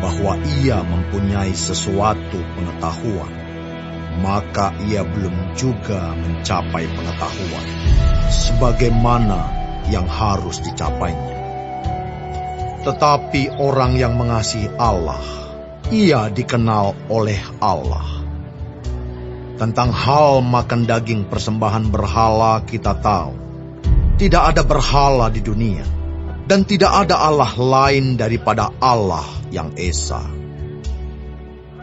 bahwa ia mempunyai sesuatu pengetahuan, maka ia belum juga mencapai pengetahuan sebagaimana yang harus dicapainya. Tetapi orang yang mengasihi Allah, ia dikenal oleh Allah. Tentang hal makan daging persembahan berhala kita tahu, tidak ada berhala di dunia, dan tidak ada Allah lain daripada Allah yang Esa.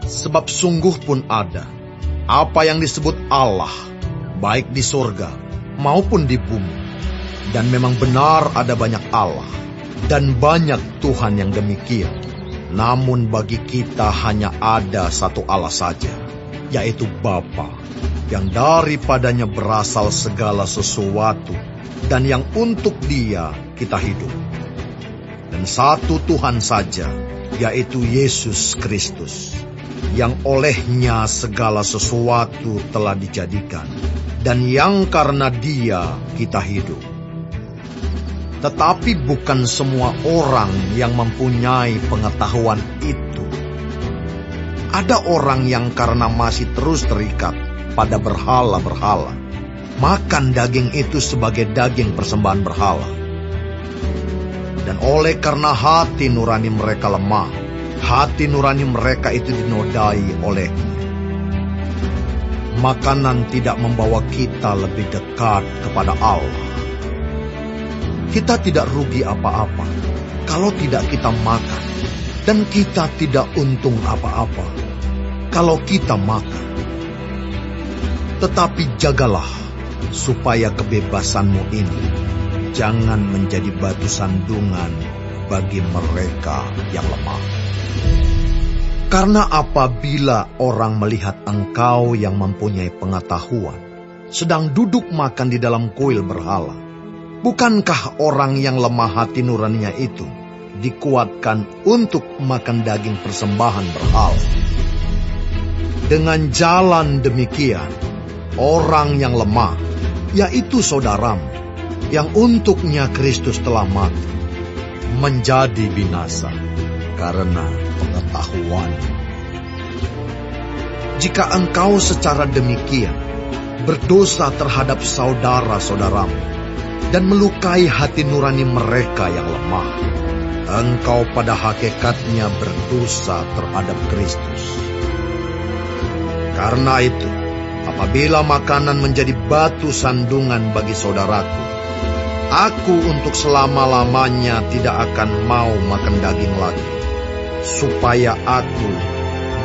Sebab sungguh pun ada apa yang disebut Allah, baik di surga maupun di bumi. Dan memang benar ada banyak Allah dan banyak Tuhan yang demikian. Namun bagi kita hanya ada satu Allah saja, yaitu Bapa, yang daripadanya berasal segala sesuatu dan yang untuk Dia kita hidup. Dan satu Tuhan saja, yaitu Yesus Kristus, yang olehnya segala sesuatu telah dijadikan, dan yang karena Dia kita hidup. Tetapi bukan semua orang yang mempunyai pengetahuan itu. Ada orang yang karena masih terus terikat pada berhala-berhala, makan daging itu sebagai daging persembahan berhala. Dan oleh karena hati nurani mereka lemah, hati nurani mereka itu dinodai olehnya. Makanan tidak membawa kita lebih dekat kepada Allah. Kita tidak rugi apa-apa kalau tidak kita makan, dan kita tidak untung apa-apa kalau kita makan. Tetapi jagalah supaya kebebasanmu ini jangan menjadi batu sandungan bagi mereka yang lemah. Karena apabila orang melihat engkau yang mempunyai pengetahuan sedang duduk makan di dalam kuil berhala, bukankah orang yang lemah hati nuraninya itu dikuatkan untuk makan daging persembahan berhala? Dengan jalan demikian, orang yang lemah, yaitu saudaramu, yang untuknya Kristus telah mati, menjadi binasa karena pengetahuan. Jika engkau secara demikian berdosa terhadap saudara-saudaramu dan melukai hati nurani mereka yang lemah, engkau pada hakikatnya berdosa terhadap Kristus. Karena itu, apabila makanan menjadi batu sandungan bagi saudaraku, aku untuk selama-lamanya tidak akan mau makan daging lagi, supaya aku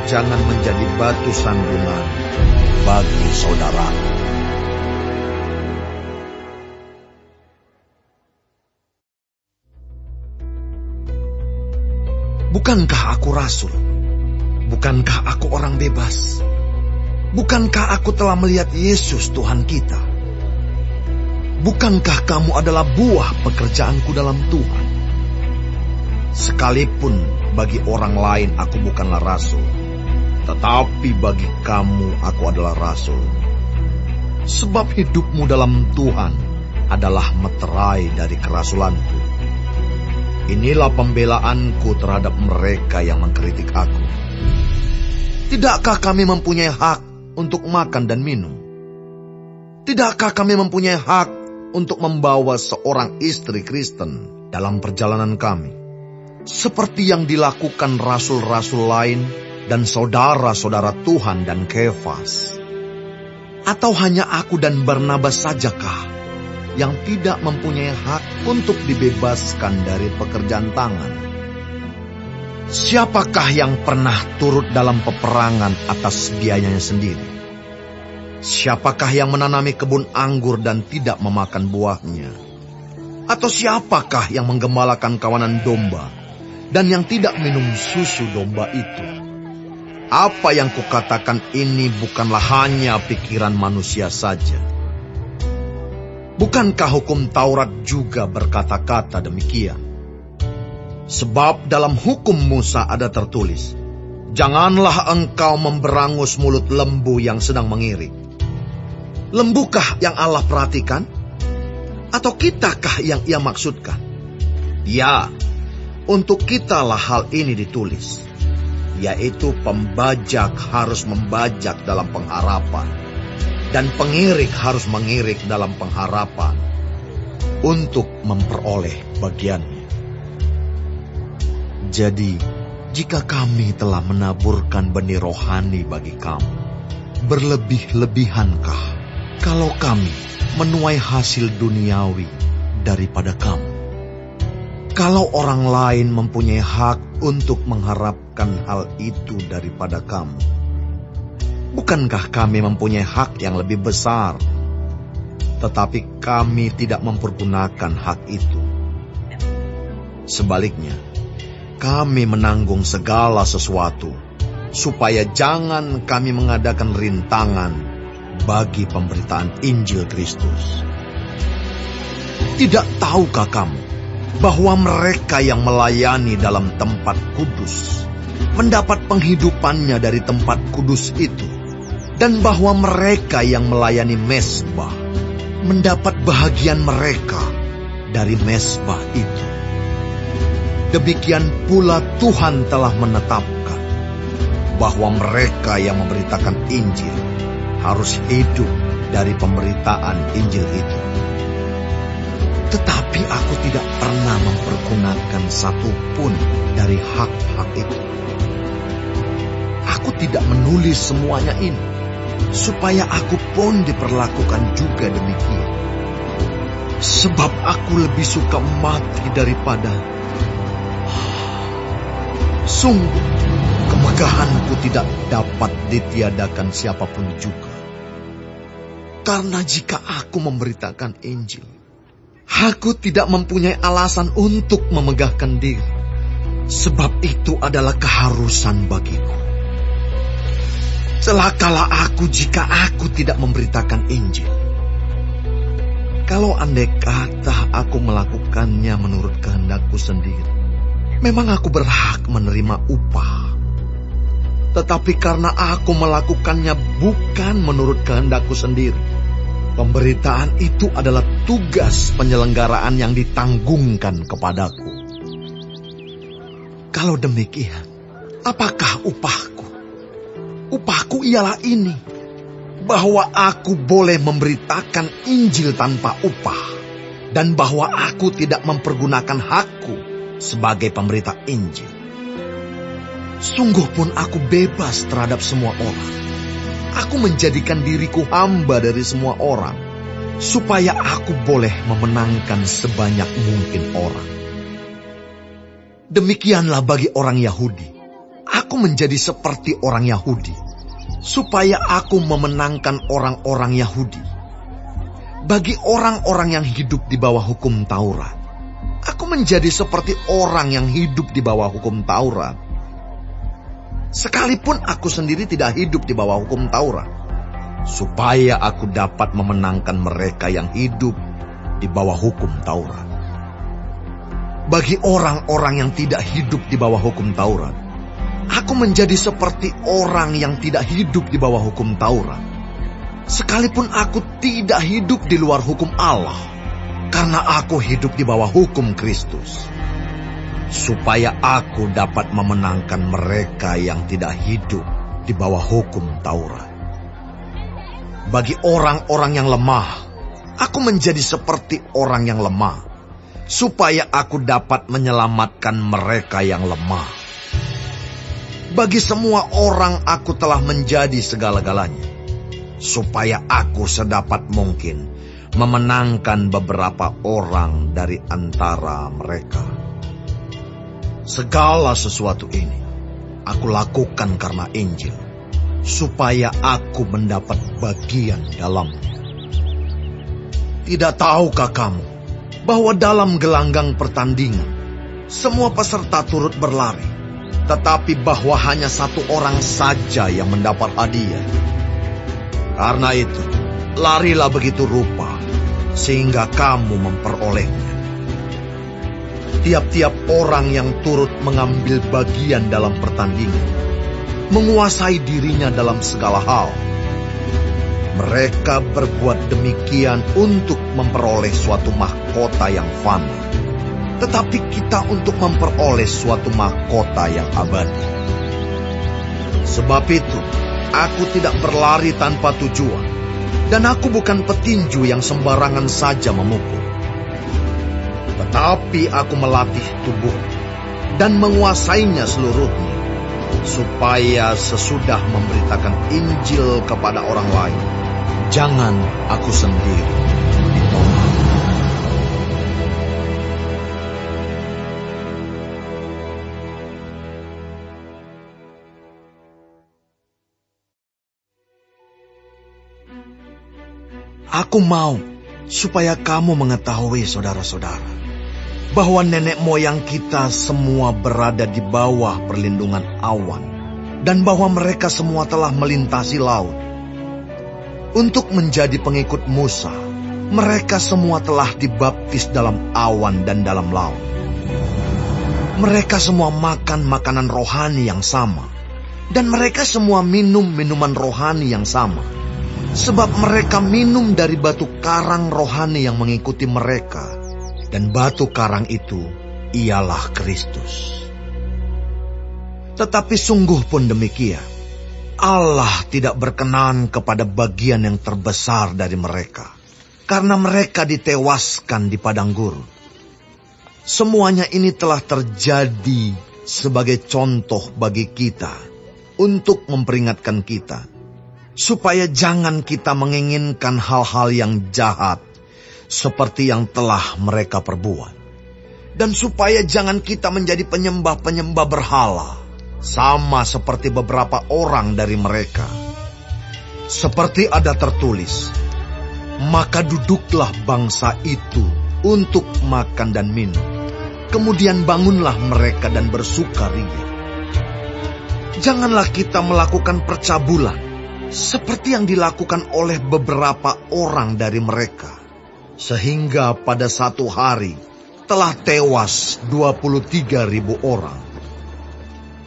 jangan menjadi batu sandungan bagi saudaraku. Bukankah aku rasul? Bukankah aku orang bebas? Bukankah aku telah melihat Yesus Tuhan kita? Bukankah kamu adalah buah pekerjaanku dalam Tuhan? Sekalipun bagi orang lain aku bukanlah rasul, tetapi bagi kamu aku adalah rasul. Sebab hidupmu dalam Tuhan adalah meterai dari kerasulanku. Inilah pembelaanku terhadap mereka yang mengkritik aku. Tidakkah kami mempunyai hak untuk makan dan minum? Tidakkah kami mempunyai hak untuk membawa seorang istri Kristen dalam perjalanan kami, seperti yang dilakukan rasul-rasul lain dan saudara-saudara Tuhan dan Kefas? Atau hanya aku dan Barnabas sajakah yang tidak mempunyai hak untuk dibebaskan dari pekerjaan tangan? Siapakah yang pernah turut dalam peperangan atas biayanya sendiri? Siapakah yang menanami kebun anggur dan tidak memakan buahnya? Atau siapakah yang menggembalakan kawanan domba dan yang tidak minum susu domba itu? Apa yang kukatakan ini bukanlah hanya pikiran manusia saja. Bukankah hukum Taurat juga berkata-kata demikian? Sebab dalam hukum Musa ada tertulis, janganlah engkau memberangus mulut lembu yang sedang mengirik. Lembukah yang Allah perhatikan? Atau kitakah yang ia maksudkan? Ya, untuk kitalah hal ini ditulis, yaitu pembajak harus membajak dalam pengharapan, dan pengirik harus mengirik dalam pengharapan untuk memperoleh bagiannya. Jadi, jika kami telah menaburkan benih rohani bagi kamu, berlebih-lebihankah kalau kami menuai hasil duniawi daripada kamu? Kalau orang lain mempunyai hak untuk mengharapkan hal itu daripada kamu, bukankah kami mempunyai hak yang lebih besar? Tetapi kami tidak mempergunakan hak itu. Sebaliknya, kami menanggung segala sesuatu, supaya jangan kami mengadakan rintangan bagi pemberitaan Injil Kristus. Tidak tahukah kamu bahwa mereka yang melayani dalam tempat kudus mendapat penghidupannya dari tempat kudus itu, dan bahwa mereka yang melayani mezbah mendapat bahagian mereka dari mezbah itu? Demikian pula Tuhan telah menetapkan bahwa mereka yang memberitakan Injil harus hidup dari pemberitaan Injil itu. Tetapi aku tidak pernah mempergunakan satupun dari hak-hak itu. Aku tidak menulis semuanya ini, supaya aku pun diperlakukan juga demikian. Sebab aku lebih suka mati daripada... Sungguh, kemegahanku tidak dapat ditiadakan siapapun juga. Karena jika aku memberitakan Injil, aku tidak mempunyai alasan untuk memegahkan diri, sebab itu adalah keharusan bagiku. Celakalah aku jika aku tidak memberitakan Injil. Kalau andai kata aku melakukannya menurut kehendakku sendiri, memang aku berhak menerima upah. tetapi karena aku melakukannya bukan menurut kehendakku sendiri. Pemberitaan itu adalah tugas penyelenggaraan yang ditanggungkan kepadaku. Kalau demikian, apakah upahku? Upahku ialah ini, bahwa aku boleh memberitakan Injil tanpa upah, dan bahwa aku tidak mempergunakan hakku sebagai pemberita Injil. Sungguh pun aku bebas terhadap semua orang. Aku menjadikan diriku hamba dari semua orang, supaya aku boleh memenangkan sebanyak mungkin orang. Demikianlah bagi orang Yahudi. Aku menjadi seperti orang Yahudi, supaya aku memenangkan orang-orang Yahudi. Bagi orang-orang yang hidup di bawah hukum Taurat, aku menjadi seperti orang yang hidup di bawah hukum Taurat. Sekalipun aku sendiri tidak hidup di bawah hukum Taurat, supaya aku dapat memenangkan mereka yang hidup di bawah hukum Taurat. Bagi orang-orang yang tidak hidup di bawah hukum Taurat, aku menjadi seperti orang yang tidak hidup di bawah hukum Taurat. Sekalipun aku tidak hidup di luar hukum Allah, karena aku hidup di bawah hukum Kristus, supaya aku dapat memenangkan mereka yang tidak hidup di bawah hukum Taurat. Bagi orang-orang yang lemah, aku menjadi seperti orang yang lemah, supaya aku dapat menyelamatkan mereka yang lemah. Bagi semua orang aku telah menjadi segala-galanya, supaya aku sedapat mungkin memenangkan beberapa orang dari antara mereka. Segala sesuatu ini aku lakukan karena Injil, supaya aku mendapat bagian dalamnya. Tidak tahukah kamu bahwa dalam gelanggang pertandingan semua peserta turut berlari, tetapi bahwa hanya satu orang saja yang mendapat hadiah? Karena itu, larilah begitu rupa, sehingga kamu memperolehnya. Tiap-tiap orang yang turut mengambil bagian dalam pertandingan menguasai dirinya dalam segala hal. Mereka berbuat demikian untuk memperoleh suatu mahkota yang fana, tetapi kita untuk memperoleh suatu mahkota yang abadi. Sebab itu, aku tidak berlari tanpa tujuan, dan aku bukan petinju yang sembarangan saja memukul. Tetapi aku melatih tubuh dan menguasainya seluruhnya, supaya sesudah memberitakan Injil kepada orang lain, jangan aku sendiri ditolak. Aku mau supaya kamu mengetahui, saudara-saudara, bahwa nenek moyang kita semua berada di bawah perlindungan awan, dan bahwa mereka semua telah melintasi laut. Untuk menjadi pengikut Musa, mereka semua telah dibaptis dalam awan dan dalam laut. Mereka semua makan makanan rohani yang sama, dan mereka semua minum minuman rohani yang sama, sebab mereka minum dari batu karang rohani yang mengikuti mereka, dan batu karang itu ialah Kristus. Tetapi sungguh pun demikian, Allah tidak berkenan kepada bagian yang terbesar dari mereka, karena mereka ditewaskan di padang gurun. Semuanya ini telah terjadi sebagai contoh bagi kita, untuk memperingatkan kita, supaya jangan kita menginginkan hal-hal yang jahat, seperti yang telah mereka perbuat. Dan supaya jangan kita menjadi penyembah-penyembah berhala, sama seperti beberapa orang dari mereka. Seperti ada tertulis, maka duduklah bangsa itu untuk makan dan minum. Kemudian bangunlah mereka dan bersukaria. Janganlah kita melakukan percabulan, seperti yang dilakukan oleh beberapa orang dari mereka, sehingga pada satu hari telah tewas 23.000 orang.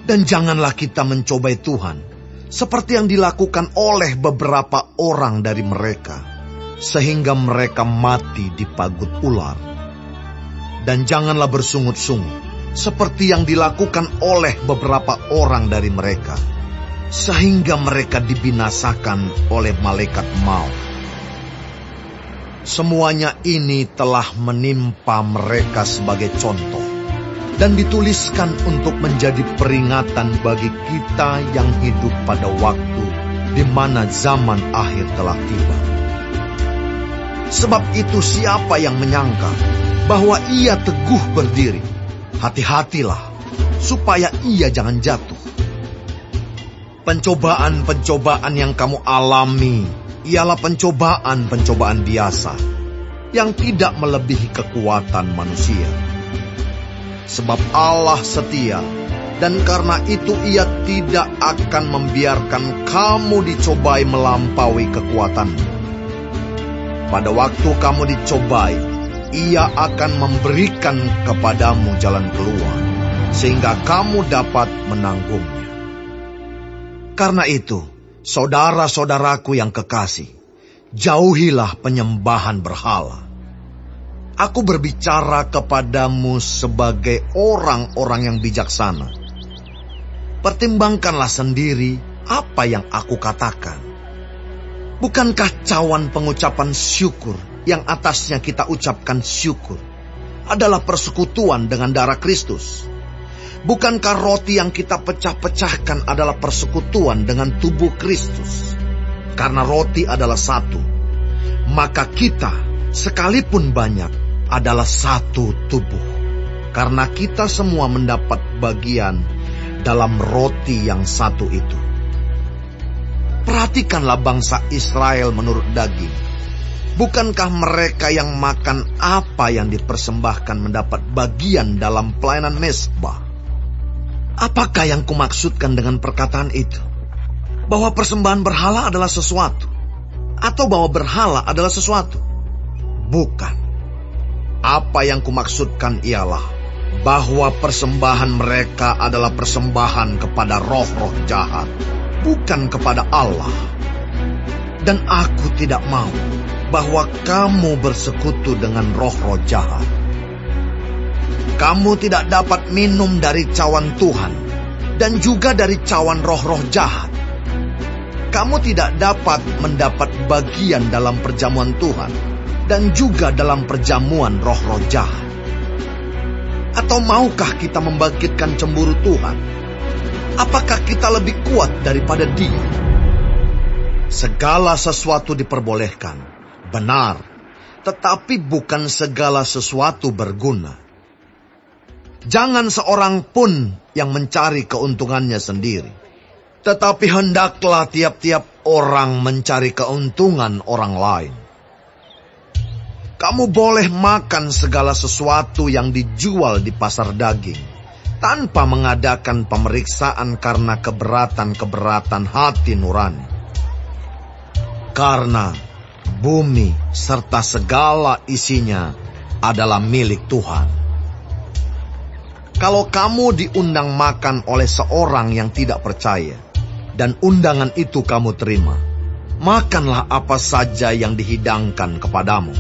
Dan janganlah kita mencobai Tuhan, seperti yang dilakukan oleh beberapa orang dari mereka, sehingga mereka mati di pagut ular. Dan janganlah bersungut-sungut, seperti yang dilakukan oleh beberapa orang dari mereka, sehingga mereka dibinasakan oleh malaikat maut. Semuanya ini telah menimpa mereka sebagai contoh, dan dituliskan untuk menjadi peringatan bagi kita yang hidup pada waktu di mana zaman akhir telah tiba. Sebab itu siapa yang menyangka bahwa ia teguh berdiri, hati-hatilah supaya ia jangan jatuh. Pencobaan-pencobaan yang kamu alami ialah pencobaan-pencobaan biasa yang tidak melebihi kekuatan manusia. Sebab Allah setia, dan karena itu Ia tidak akan membiarkan kamu dicobai melampaui kekuatanmu. Pada waktu kamu dicobai, Ia akan memberikan kepadamu jalan keluar, sehingga kamu dapat menanggungnya. Karena itu, saudara-saudaraku yang kekasih, jauhilah penyembahan berhala. Aku berbicara kepadamu sebagai orang-orang yang bijaksana. Pertimbangkanlah sendiri apa yang aku katakan. Bukankah cawan pengucapan syukur yang atasnya kita ucapkan syukur adalah persekutuan dengan darah Kristus? Bukankah roti yang kita pecah-pecahkan adalah persekutuan dengan tubuh Kristus? Karena roti adalah satu, maka kita, sekalipun banyak, adalah satu tubuh. Karena kita semua mendapat bagian dalam roti yang satu itu. Perhatikanlah bangsa Israel menurut daging. Bukankah mereka yang makan apa yang dipersembahkan mendapat bagian dalam pelayanan mezbah? Apakah yang kumaksudkan dengan perkataan itu? Bahwa persembahan berhala adalah sesuatu? Atau bahwa berhala adalah sesuatu? Bukan. Apa yang kumaksudkan ialah bahwa persembahan mereka adalah persembahan kepada roh-roh jahat, bukan kepada Allah. Dan aku tidak mau bahwa kamu bersekutu dengan roh-roh jahat. Kamu tidak dapat minum dari cawan Tuhan dan juga dari cawan roh-roh jahat. Kamu tidak dapat mendapat bagian dalam perjamuan Tuhan dan juga dalam perjamuan roh-roh jahat. Atau maukah kita membangkitkan cemburu Tuhan? Apakah kita lebih kuat daripada Dia? Segala sesuatu diperbolehkan, benar, tetapi bukan segala sesuatu berguna. Jangan seorang pun yang mencari keuntungannya sendiri, tetapi hendaklah tiap-tiap orang mencari keuntungan orang lain. Kamu boleh makan segala sesuatu yang dijual di pasar daging, tanpa mengadakan pemeriksaan karena keberatan-keberatan hati nurani. Karena bumi serta segala isinya adalah milik Tuhan. Kalau kamu diundang makan oleh seorang yang tidak percaya, dan undangan itu kamu terima, makanlah apa saja yang dihidangkan kepadamu,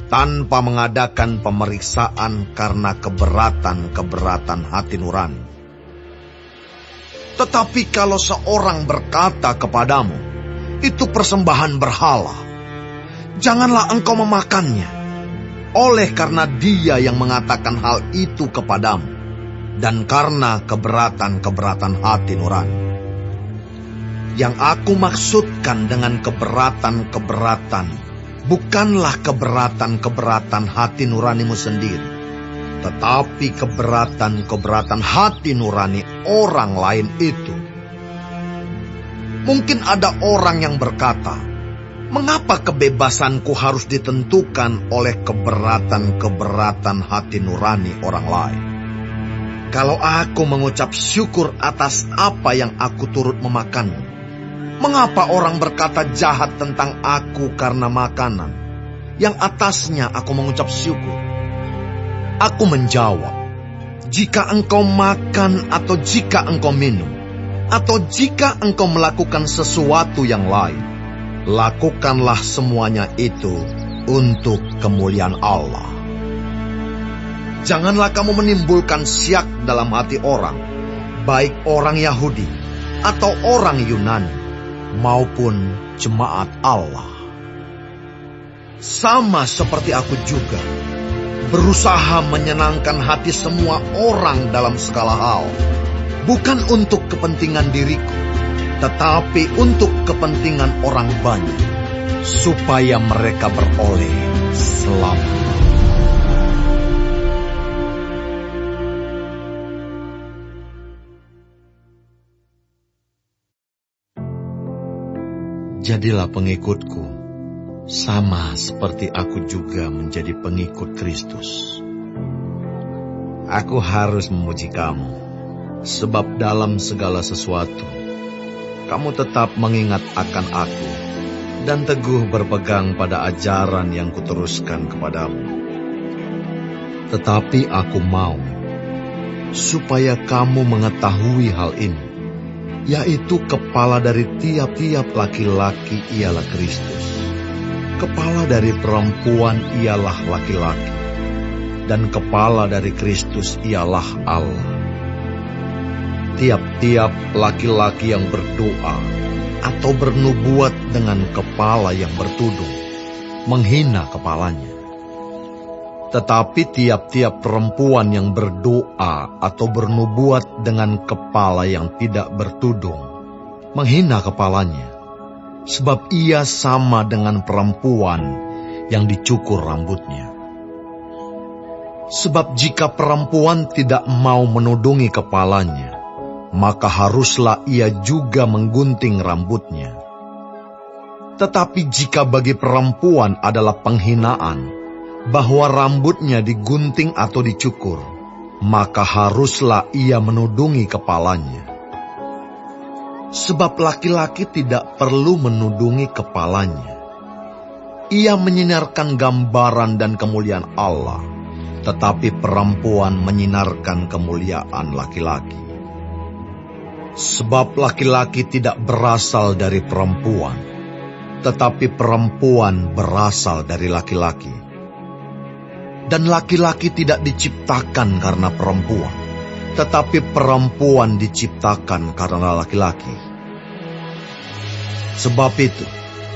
tanpa mengadakan pemeriksaan karena keberatan-keberatan hati nurani. Tetapi kalau seorang berkata kepadamu, itu persembahan berhala, janganlah engkau memakannya, oleh karena dia yang mengatakan hal itu kepadamu, dan karena keberatan-keberatan hati nurani. Yang aku maksudkan dengan keberatan-keberatan bukanlah keberatan-keberatan hati nuranimu sendiri, tetapi keberatan-keberatan hati nurani orang lain itu. Mungkin ada orang yang berkata, mengapa kebebasanku harus ditentukan oleh keberatan-keberatan hati nurani orang lain? Kalau aku mengucap syukur atas apa yang aku turut memakannya, mengapa orang berkata jahat tentang aku karena makanan yang atasnya aku mengucap syukur? Aku menjawab, Jika engkau makan atau jika engkau minum, atau jika engkau melakukan sesuatu yang lain, lakukanlah semuanya itu untuk kemuliaan Allah. Janganlah kamu menimbulkan syak dalam hati orang, baik orang Yahudi atau orang Yunani, maupun jemaat Allah. Sama seperti aku juga, berusaha menyenangkan hati semua orang dalam segala hal, bukan untuk kepentingan diriku, tetapi untuk kepentingan orang banyak, supaya mereka beroleh selamat. Jadilah pengikutku, sama seperti aku juga menjadi pengikut Kristus. Aku harus memuji kamu, sebab dalam segala sesuatu, kamu tetap mengingat akan aku, dan teguh berpegang pada ajaran yang kuteruskan kepadamu. Tetapi aku mau, supaya kamu mengetahui hal ini, yaitu kepala dari tiap-tiap laki-laki ialah Kristus. Kepala dari perempuan ialah laki-laki, dan kepala dari Kristus ialah Allah. Tiap-tiap laki-laki yang berdoa atau bernubuat dengan kepala yang bertudung, menghina kepalanya. Tetapi tiap-tiap perempuan yang berdoa atau bernubuat dengan kepala yang tidak bertudung, menghina kepalanya, sebab ia sama dengan perempuan yang dicukur rambutnya. Sebab jika perempuan tidak mau menudungi kepalanya, maka haruslah ia juga menggunting rambutnya. Tetapi jika bagi perempuan adalah penghinaan bahwa rambutnya digunting atau dicukur, maka haruslah ia menudungi kepalanya. Sebab laki-laki tidak perlu menudungi kepalanya. Ia menyinarkan gambaran dan kemuliaan Allah, tetapi perempuan menyinarkan kemuliaan laki-laki. Sebab laki-laki tidak berasal dari perempuan, tetapi perempuan berasal dari laki-laki. Dan laki-laki tidak diciptakan karena perempuan, tetapi perempuan diciptakan karena laki-laki. Sebab itu,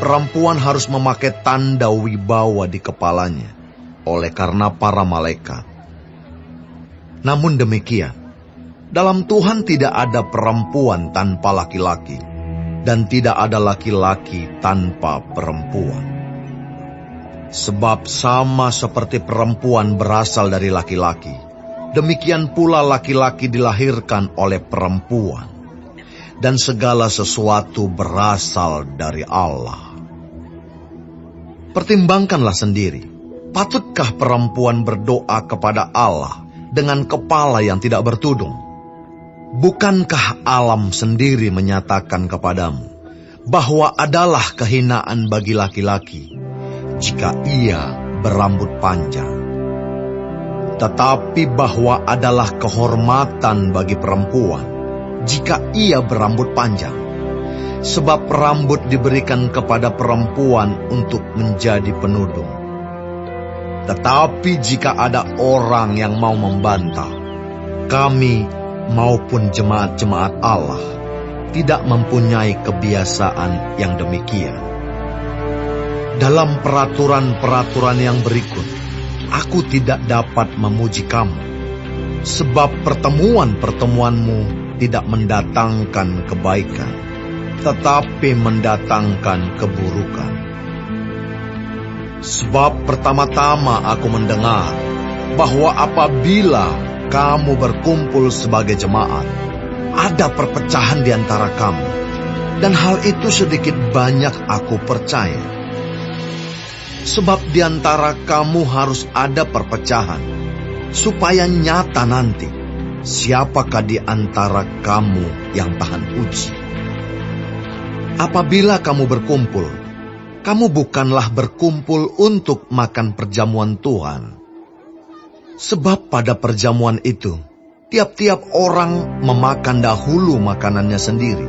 perempuan harus memakai tanda wibawa di kepalanya, oleh karena para malaikat. Namun demikian, dalam Tuhan tidak ada perempuan tanpa laki-laki, dan tidak ada laki-laki tanpa perempuan. Sebab sama seperti perempuan berasal dari laki-laki, demikian pula laki-laki dilahirkan oleh perempuan, dan segala sesuatu berasal dari Allah. Pertimbangkanlah sendiri, patutkah perempuan berdoa kepada Allah dengan kepala yang tidak bertudung? Bukankah alam sendiri menyatakan kepadamu bahwa adalah kehinaan bagi laki-laki jika ia berambut panjang, tetapi bahwa adalah kehormatan bagi perempuan jika ia berambut panjang, sebab rambut diberikan kepada perempuan untuk menjadi penudung. Tetapi jika ada orang yang mau membantah, kami maupun jemaat-jemaat Allah tidak mempunyai kebiasaan yang demikian. Dalam peraturan-peraturan yang berikut, aku tidak dapat memuji kamu, sebab pertemuan-pertemuanmu tidak mendatangkan kebaikan, tetapi mendatangkan keburukan. Sebab pertama-tama aku mendengar bahwa apabila kamu berkumpul sebagai jemaat, ada perpecahan di antara kamu, dan hal itu sedikit banyak aku percaya. Sebab di antara kamu harus ada perpecahan, supaya nyata nanti siapakah di antara kamu yang tahan uji. Apabila kamu berkumpul, kamu bukanlah berkumpul untuk makan perjamuan Tuhan. Sebab pada perjamuan itu Tiap-tiap orang memakan dahulu makanannya sendiri,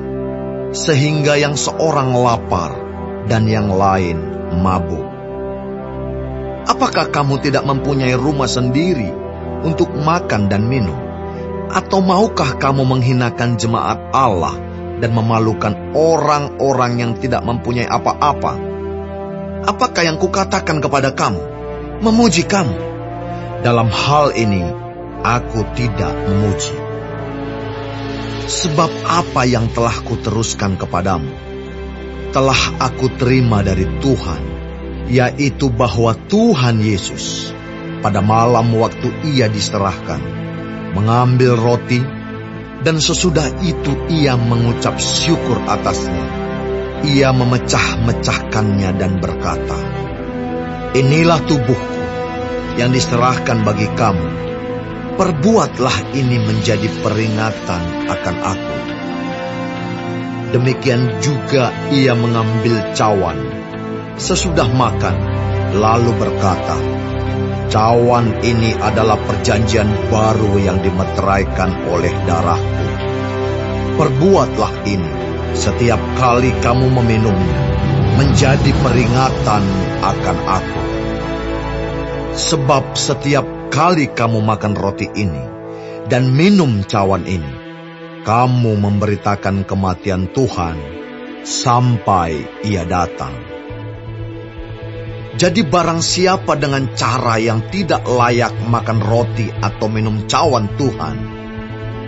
sehingga yang seorang lapar dan yang lain mabuk. Apakah kamu tidak mempunyai rumah sendiri untuk makan dan minum? Atau maukah kamu menghinakan jemaat Allah dan memalukan orang-orang yang tidak mempunyai apa-apa? Apakah yang kukatakan kepada kamu? Memuji kamu. Dalam hal ini, aku tidak memuji. Sebab apa yang telah kuteruskan kepadamu, telah aku terima dari Tuhan, yaitu bahwa Tuhan Yesus, pada malam waktu ia diserahkan, mengambil roti, dan sesudah itu ia mengucap syukur atasnya. Ia memecah-mecahkannya dan berkata, "Inilah tubuhku yang diserahkan bagi kamu. Perbuatlah ini menjadi peringatan akan aku." Demikian juga ia mengambil cawan sesudah makan, lalu berkata, "Cawan ini adalah perjanjian baru yang dimeteraikan oleh darahku. Perbuatlah ini setiap kali kamu meminumnya, menjadi peringatan akan aku. Sebab setiap kali kamu makan roti ini dan minum cawan ini, kamu memberitakan kematian Tuhan sampai ia datang." Jadi barang siapa dengan cara yang tidak layak makan roti atau minum cawan Tuhan,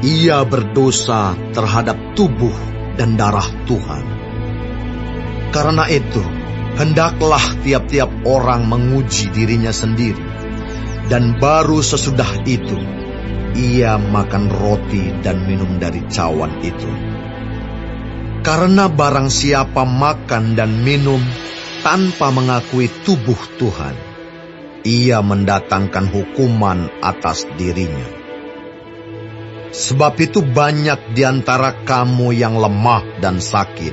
ia berdosa terhadap tubuh dan darah Tuhan. Karena itu, hendaklah tiap-tiap orang menguji dirinya sendiri, dan baru sesudah itu, ia makan roti dan minum dari cawan itu. Karena barang siapa makan dan minum tanpa mengakui tubuh Tuhan, ia mendatangkan hukuman atas dirinya. Sebab itu banyak di antara kamu yang lemah dan sakit,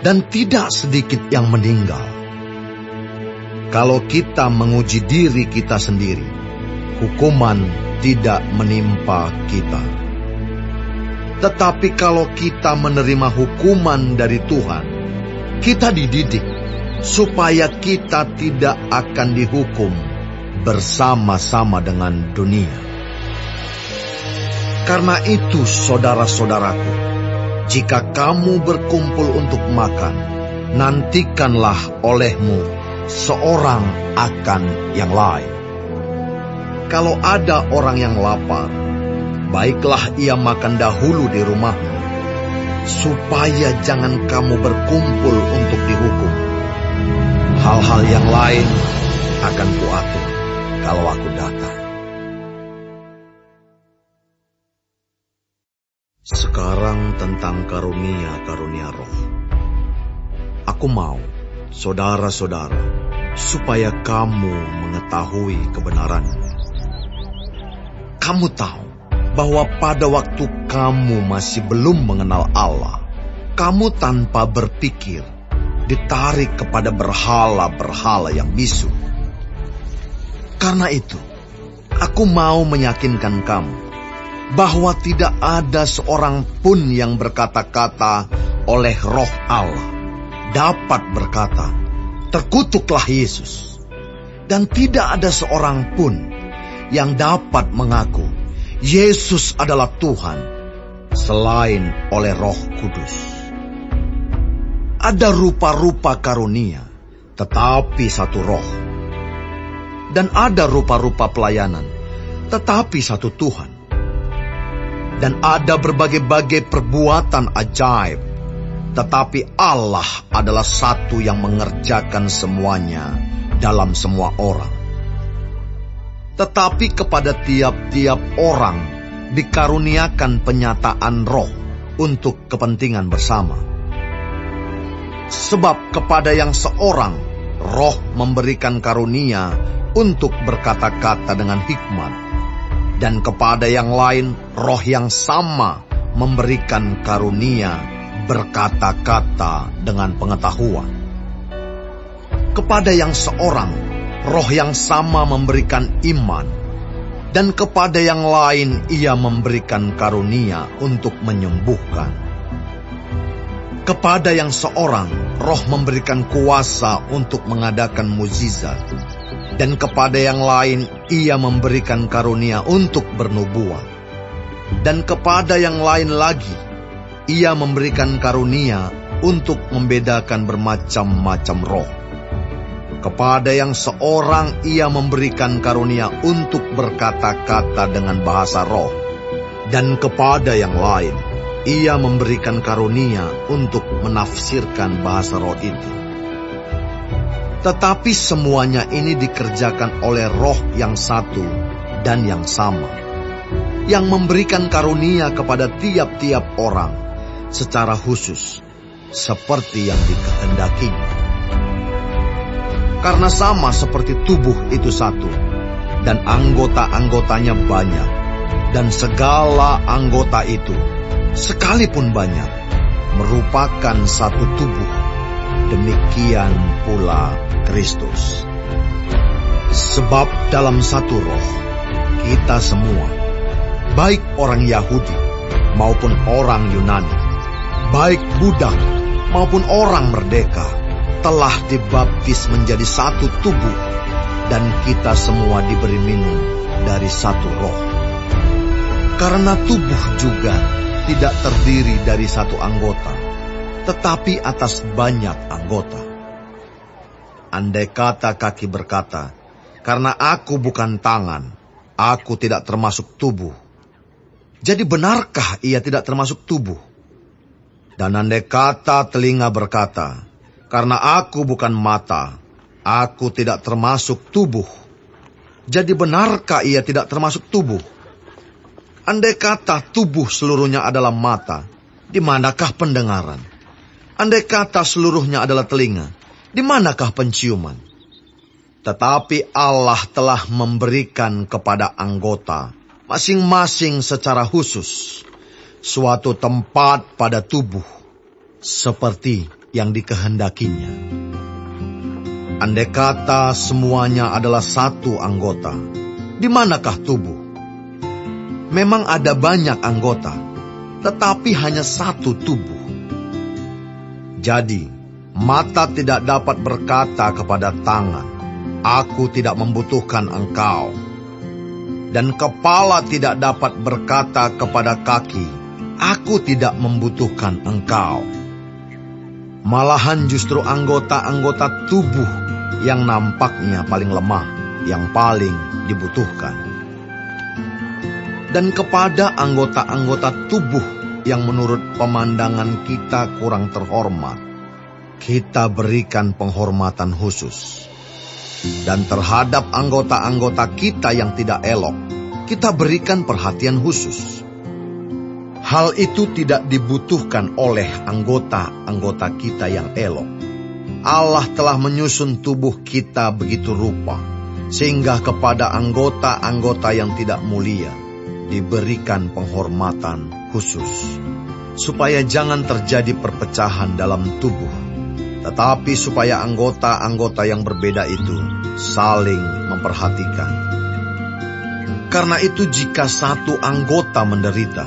dan tidak sedikit yang meninggal. Kalau kita menguji diri kita sendiri, hukuman tidak menimpa kita. Tetapi kalau kita menerima hukuman dari Tuhan, kita dididik supaya kita tidak akan dihukum bersama-sama dengan dunia. Karena itu, saudara-saudaraku, jika kamu berkumpul untuk makan, nantikanlah olehmu seorang akan yang lain. Kalau ada orang yang lapar, baiklah ia makan dahulu di rumahmu, supaya jangan kamu berkumpul untuk dihukum. Hal-hal yang lain akan kuatur kalau aku datang. Sekarang tentang karunia-karunia roh. Aku mau, saudara-saudara, supaya kamu mengetahui kebenarannya. Kamu tahu bahwa pada waktu kamu masih belum mengenal Allah, kamu tanpa berpikir ditarik kepada berhala-berhala yang bisu. Karena itu, aku mau meyakinkan kamu bahwa tidak ada seorang pun yang berkata-kata oleh Roh Allah dapat berkata, "Terkutuklah Yesus." Dan tidak ada seorang pun yang dapat mengaku Yesus adalah Tuhan selain oleh Roh Kudus. Ada rupa-rupa karunia, tetapi satu Roh. Dan ada rupa-rupa pelayanan, tetapi satu Tuhan. Dan ada berbagai-bagai perbuatan ajaib, tetapi Allah adalah satu yang mengerjakan semuanya dalam semua orang. Tetapi kepada tiap-tiap orang dikaruniakan penyataan roh untuk kepentingan bersama. Sebab kepada yang seorang, roh memberikan karunia untuk berkata-kata dengan hikmat, dan kepada yang lain, roh yang sama memberikan karunia berkata-kata dengan pengetahuan. Kepada yang seorang, roh yang sama memberikan iman, Dan kepada yang lain ia memberikan karunia untuk menyembuhkan. Kepada yang seorang, Roh memberikan kuasa untuk mengadakan mukjizat. Dan kepada yang lain ia memberikan karunia untuk bernubuat. Dan kepada yang lain lagi ia memberikan karunia untuk membedakan bermacam-macam roh. Kepada yang seorang ia memberikan karunia untuk berkata-kata dengan bahasa roh. Dan kepada yang lain ia memberikan karunia untuk menafsirkan bahasa roh itu. Tetapi semuanya ini dikerjakan oleh Roh yang satu dan yang sama, yang memberikan karunia kepada tiap-tiap orang secara khusus, seperti yang dikehendakinya. Karena sama seperti tubuh itu satu, dan anggota-anggotanya banyak, dan segala anggota itu, sekalipun banyak, merupakan satu tubuh. Demikian pula Kristus. Sebab dalam satu roh, kita semua, baik orang Yahudi maupun orang Yunani, baik budak maupun orang merdeka, telah dibaptis menjadi satu tubuh, dan kita semua diberi minum dari satu roh. Karena tubuh juga tidak terdiri dari satu anggota, tetapi atas banyak anggota. Andai kata kaki berkata, "Karena aku bukan tangan, aku tidak termasuk tubuh." Jadi benarkah ia tidak termasuk tubuh? Dan andai kata telinga berkata, "Karena aku bukan mata, aku tidak termasuk tubuh." Jadi benarkah ia tidak termasuk tubuh? Andai kata tubuh seluruhnya adalah mata, di manakah pendengaran? Andai kata seluruhnya adalah telinga, di manakah penciuman? Tetapi Allah telah memberikan kepada anggota, masing-masing secara khusus, suatu tempat pada tubuh, seperti yang dikehendakinya. Andai kata semuanya adalah satu anggota, di manakah tubuh? Memang ada banyak anggota, tetapi hanya satu tubuh. Jadi, mata tidak dapat berkata kepada tangan, "Aku tidak membutuhkan engkau." Dan kepala tidak dapat berkata kepada kaki, "Aku tidak membutuhkan engkau." Malahan justru anggota-anggota tubuh yang nampaknya paling lemah, yang paling dibutuhkan. Dan kepada anggota-anggota tubuh yang menurut pemandangan kita kurang terhormat, kita berikan penghormatan khusus. Dan terhadap anggota-anggota kita yang tidak elok, kita berikan perhatian khusus. Hal itu tidak dibutuhkan oleh anggota-anggota kita yang elok. Allah telah menyusun tubuh kita begitu rupa, sehingga kepada anggota-anggota yang tidak mulia diberikan penghormatan khusus, supaya jangan terjadi perpecahan dalam tubuh, tetapi supaya anggota-anggota yang berbeda itu saling memperhatikan. Karena itu jika satu anggota menderita,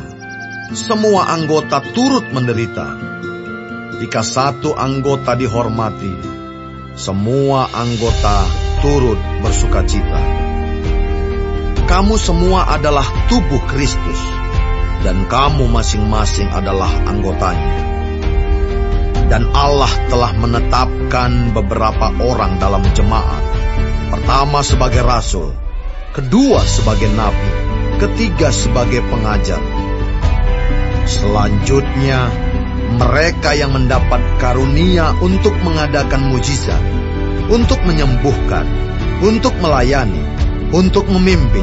semua anggota turut menderita. Jika satu anggota dihormati, semua anggota turut bersukacita. Kamu semua adalah tubuh Kristus, dan kamu masing-masing adalah anggotanya. Dan Allah telah menetapkan beberapa orang dalam jemaat. Pertama sebagai rasul, kedua sebagai nabi, ketiga sebagai pengajar. Selanjutnya, mereka yang mendapat karunia untuk mengadakan mukjizat, untuk menyembuhkan, untuk melayani, untuk memimpin,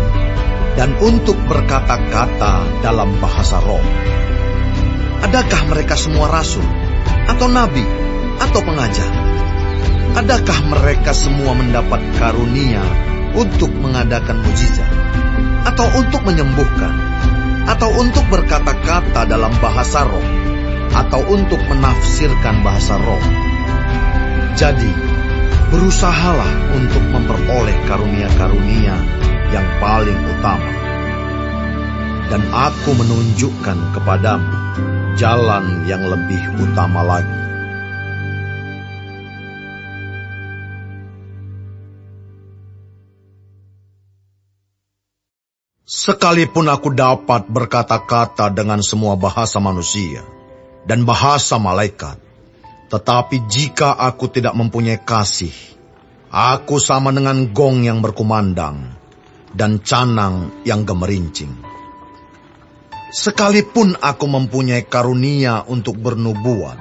dan untuk berkata-kata dalam bahasa roh. Adakah mereka semua rasul, atau nabi, atau pengajar? Adakah mereka semua mendapat karunia untuk mengadakan mukjizat, atau untuk menyembuhkan, atau untuk berkata-kata dalam bahasa roh, atau untuk menafsirkan bahasa roh? Jadi, berusahalah untuk memperoleh karunia-karunia yang paling utama. Dan aku menunjukkan kepadamu jalan yang lebih utama lagi. Sekalipun aku dapat berkata-kata dengan semua bahasa manusia dan bahasa malaikat, tetapi jika aku tidak mempunyai kasih, aku sama dengan gong yang berkumandang dan canang yang gemerincing. Sekalipun aku mempunyai karunia untuk bernubuat,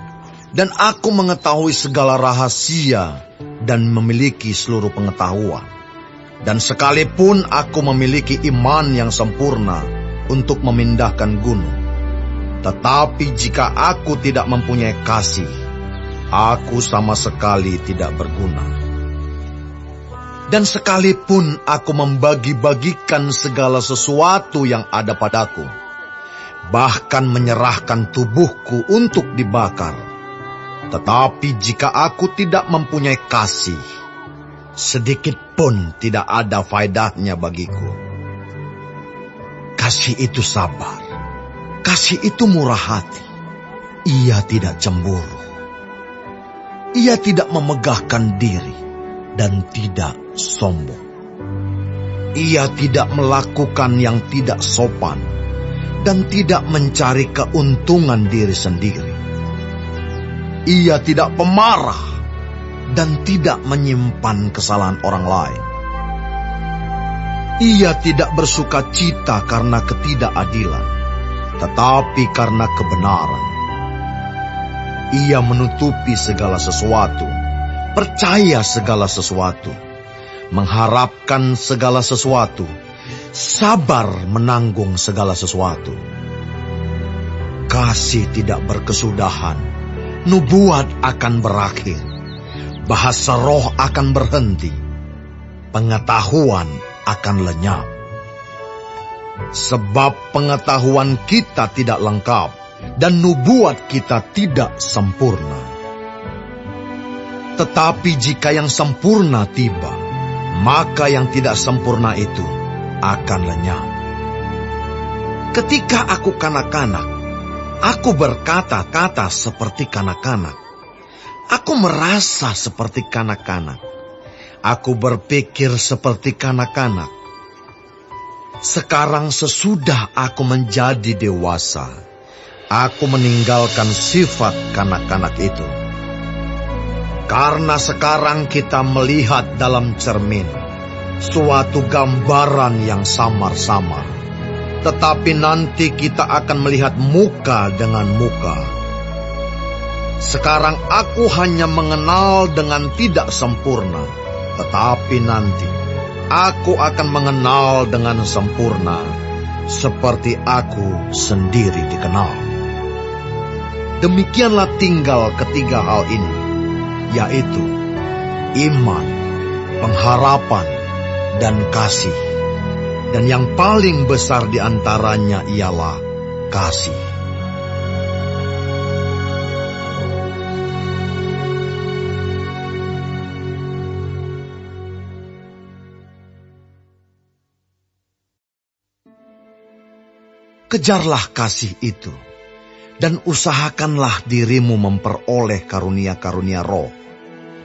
dan aku mengetahui segala rahasia dan memiliki seluruh pengetahuan, dan sekalipun aku memiliki iman yang sempurna untuk memindahkan gunung, tetapi jika aku tidak mempunyai kasih, aku sama sekali tidak berguna. Dan sekalipun aku membagi-bagikan segala sesuatu yang ada padaku, bahkan menyerahkan tubuhku untuk dibakar, tetapi jika aku tidak mempunyai kasih, sedikit pun tidak ada faedahnya bagiku. Kasih itu sabar, kasih itu murah hati, ia tidak cemburu, ia tidak memegahkan diri dan tidak sombong. Ia tidak melakukan yang tidak sopan dan tidak mencari keuntungan diri sendiri. Ia tidak pemarah dan tidak menyimpan kesalahan orang lain. Ia tidak bersuka cita karena ketidakadilan, tetapi karena kebenaran. Ia menutupi segala sesuatu, percaya segala sesuatu, mengharapkan segala sesuatu, sabar menanggung segala sesuatu. Kasih tidak berkesudahan, nubuat akan berakhir, bahasa roh akan berhenti, pengetahuan akan lenyap. Sebab pengetahuan kita tidak lengkap dan nubuat kita tidak sempurna. Tetapi jika yang sempurna tiba, maka yang tidak sempurna itu akan lenyap. Ketika aku kanak-kanak, aku berkata-kata seperti kanak-kanak. Aku merasa seperti kanak-kanak. Aku berpikir seperti kanak-kanak. Sekarang sesudah aku menjadi dewasa, aku meninggalkan sifat kanak-kanak itu. Karena sekarang kita melihat dalam cermin suatu gambaran yang samar-samar, tetapi nanti kita akan melihat muka dengan muka. Sekarang aku hanya mengenal dengan tidak sempurna, tetapi nanti aku akan mengenal dengan sempurna, seperti aku sendiri dikenal. Demikianlah tinggal ketiga hal ini, yaitu iman, pengharapan, dan kasih. Dan yang paling besar di antaranya ialah kasih. Kejarlah kasih itu, dan usahakanlah dirimu memperoleh karunia-karunia roh,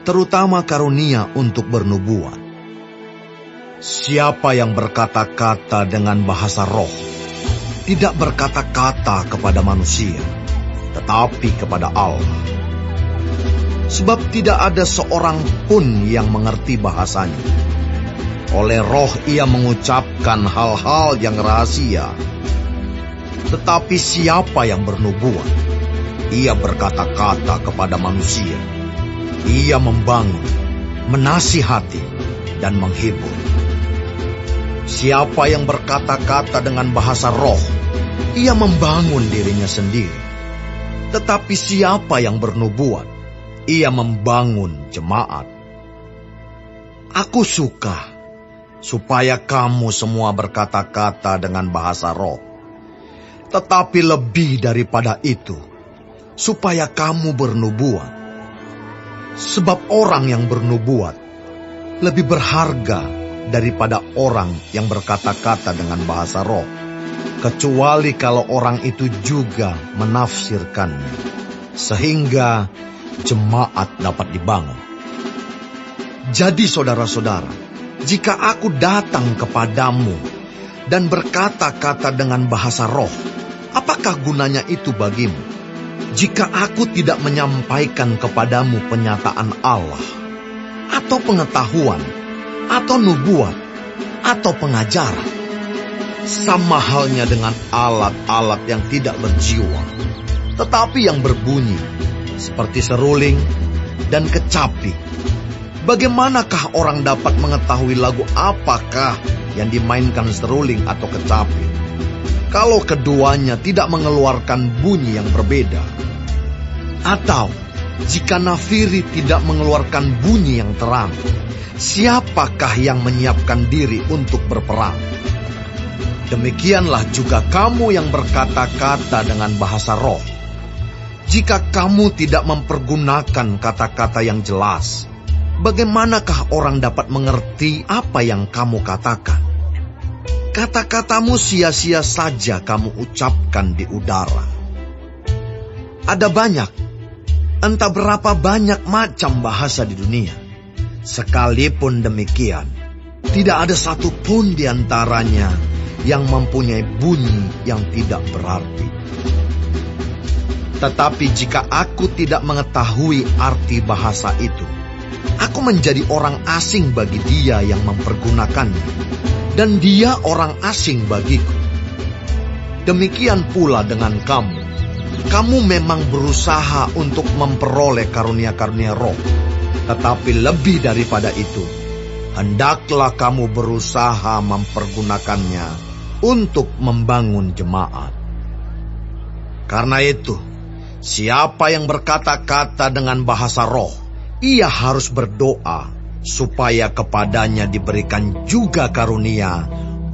terutama karunia untuk bernubuat. Siapa yang berkata-kata dengan bahasa roh, tidak berkata-kata kepada manusia, tetapi kepada Allah. Sebab tidak ada seorang pun yang mengerti bahasanya. Oleh roh ia mengucapkan hal-hal yang rahasia. Tetapi siapa yang bernubuat, ia berkata-kata kepada manusia. Ia membangun, menasihati, dan menghibur. Siapa yang berkata-kata dengan bahasa roh, ia membangun dirinya sendiri. Tetapi siapa yang bernubuat, ia membangun jemaat. Aku suka supaya kamu semua berkata-kata dengan bahasa roh. Tetapi lebih daripada itu, supaya kamu bernubuat. Sebab orang yang bernubuat lebih berharga daripada orang yang berkata-kata dengan bahasa roh, kecuali kalau orang itu juga menafsirkannya, sehingga jemaat dapat dibangun. Jadi saudara-saudara, jika aku datang kepadamu dan berkata-kata dengan bahasa roh, apakah gunanya itu bagimu? Jika aku tidak menyampaikan kepadamu penyataan Allah, atau pengetahuan, atau nubuat, atau pengajaran, sama halnya dengan alat-alat yang tidak berjiwa, tetapi yang berbunyi, seperti seruling dan kecapi. Bagaimanakah orang dapat mengetahui lagu apakah yang dimainkan seruling atau kecapi, kalau keduanya tidak mengeluarkan bunyi yang berbeda? Atau jika nafiri tidak mengeluarkan bunyi yang terang, siapakah yang menyiapkan diri untuk berperang? Demikianlah juga kamu yang berkata-kata dengan bahasa roh. Jika kamu tidak mempergunakan kata-kata yang jelas, bagaimanakah orang dapat mengerti apa yang kamu katakan? Kata-katamu sia-sia saja kamu ucapkan di udara. Ada banyak, entah berapa banyak macam bahasa di dunia. Sekalipun demikian, tidak ada satupun di antaranya yang mempunyai bunyi yang tidak berarti. Tetapi jika aku tidak mengetahui arti bahasa itu, aku menjadi orang asing bagi dia yang mempergunakannya, dan dia orang asing bagiku. Demikian pula dengan kamu. Kamu memang berusaha untuk memperoleh karunia-karunia roh, tetapi lebih daripada itu, hendaklah kamu berusaha mempergunakannya untuk membangun jemaat. Karena itu, siapa yang berkata-kata dengan bahasa roh, ia harus berdoa supaya kepadanya diberikan juga karunia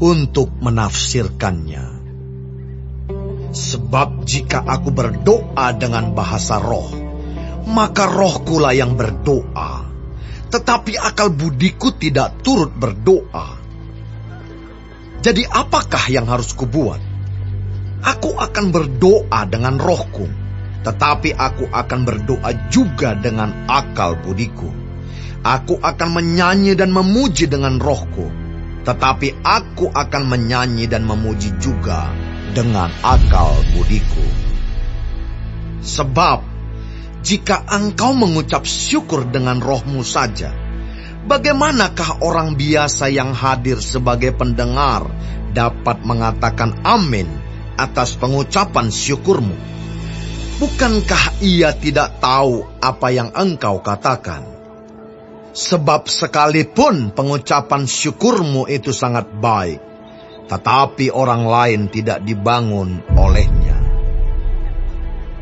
untuk menafsirkannya. Sebab jika aku berdoa dengan bahasa roh, maka rohku lah yang berdoa, tetapi akal budiku tidak turut berdoa. Jadi apakah yang harus kubuat? Aku akan berdoa dengan rohku, tetapi aku akan berdoa juga dengan akal budiku. Aku akan menyanyi dan memuji dengan rohku, tetapi aku akan menyanyi dan memuji juga dengan akal budiku. Sebab jika engkau mengucap syukur dengan rohmu saja, bagaimanakah orang biasa yang hadir sebagai pendengar dapat mengatakan amin atas pengucapan syukurmu? Bukankah ia tidak tahu apa yang engkau katakan? Sebab sekalipun pengucapan syukurmu itu sangat baik, tetapi orang lain tidak dibangun olehnya.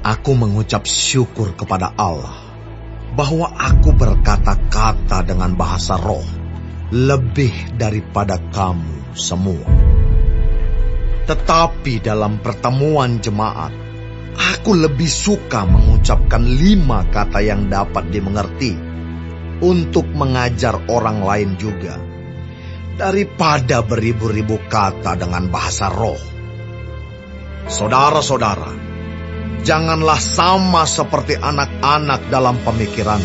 Aku mengucap syukur kepada Allah bahwa aku berkata-kata dengan bahasa roh lebih daripada kamu semua. Tetapi dalam pertemuan jemaat, aku lebih suka mengucapkan 5 kata yang dapat dimengerti untuk mengajar orang lain juga, daripada beribu-ribu kata dengan bahasa roh. Saudara-saudara, janganlah sama seperti anak-anak dalam pemikiran.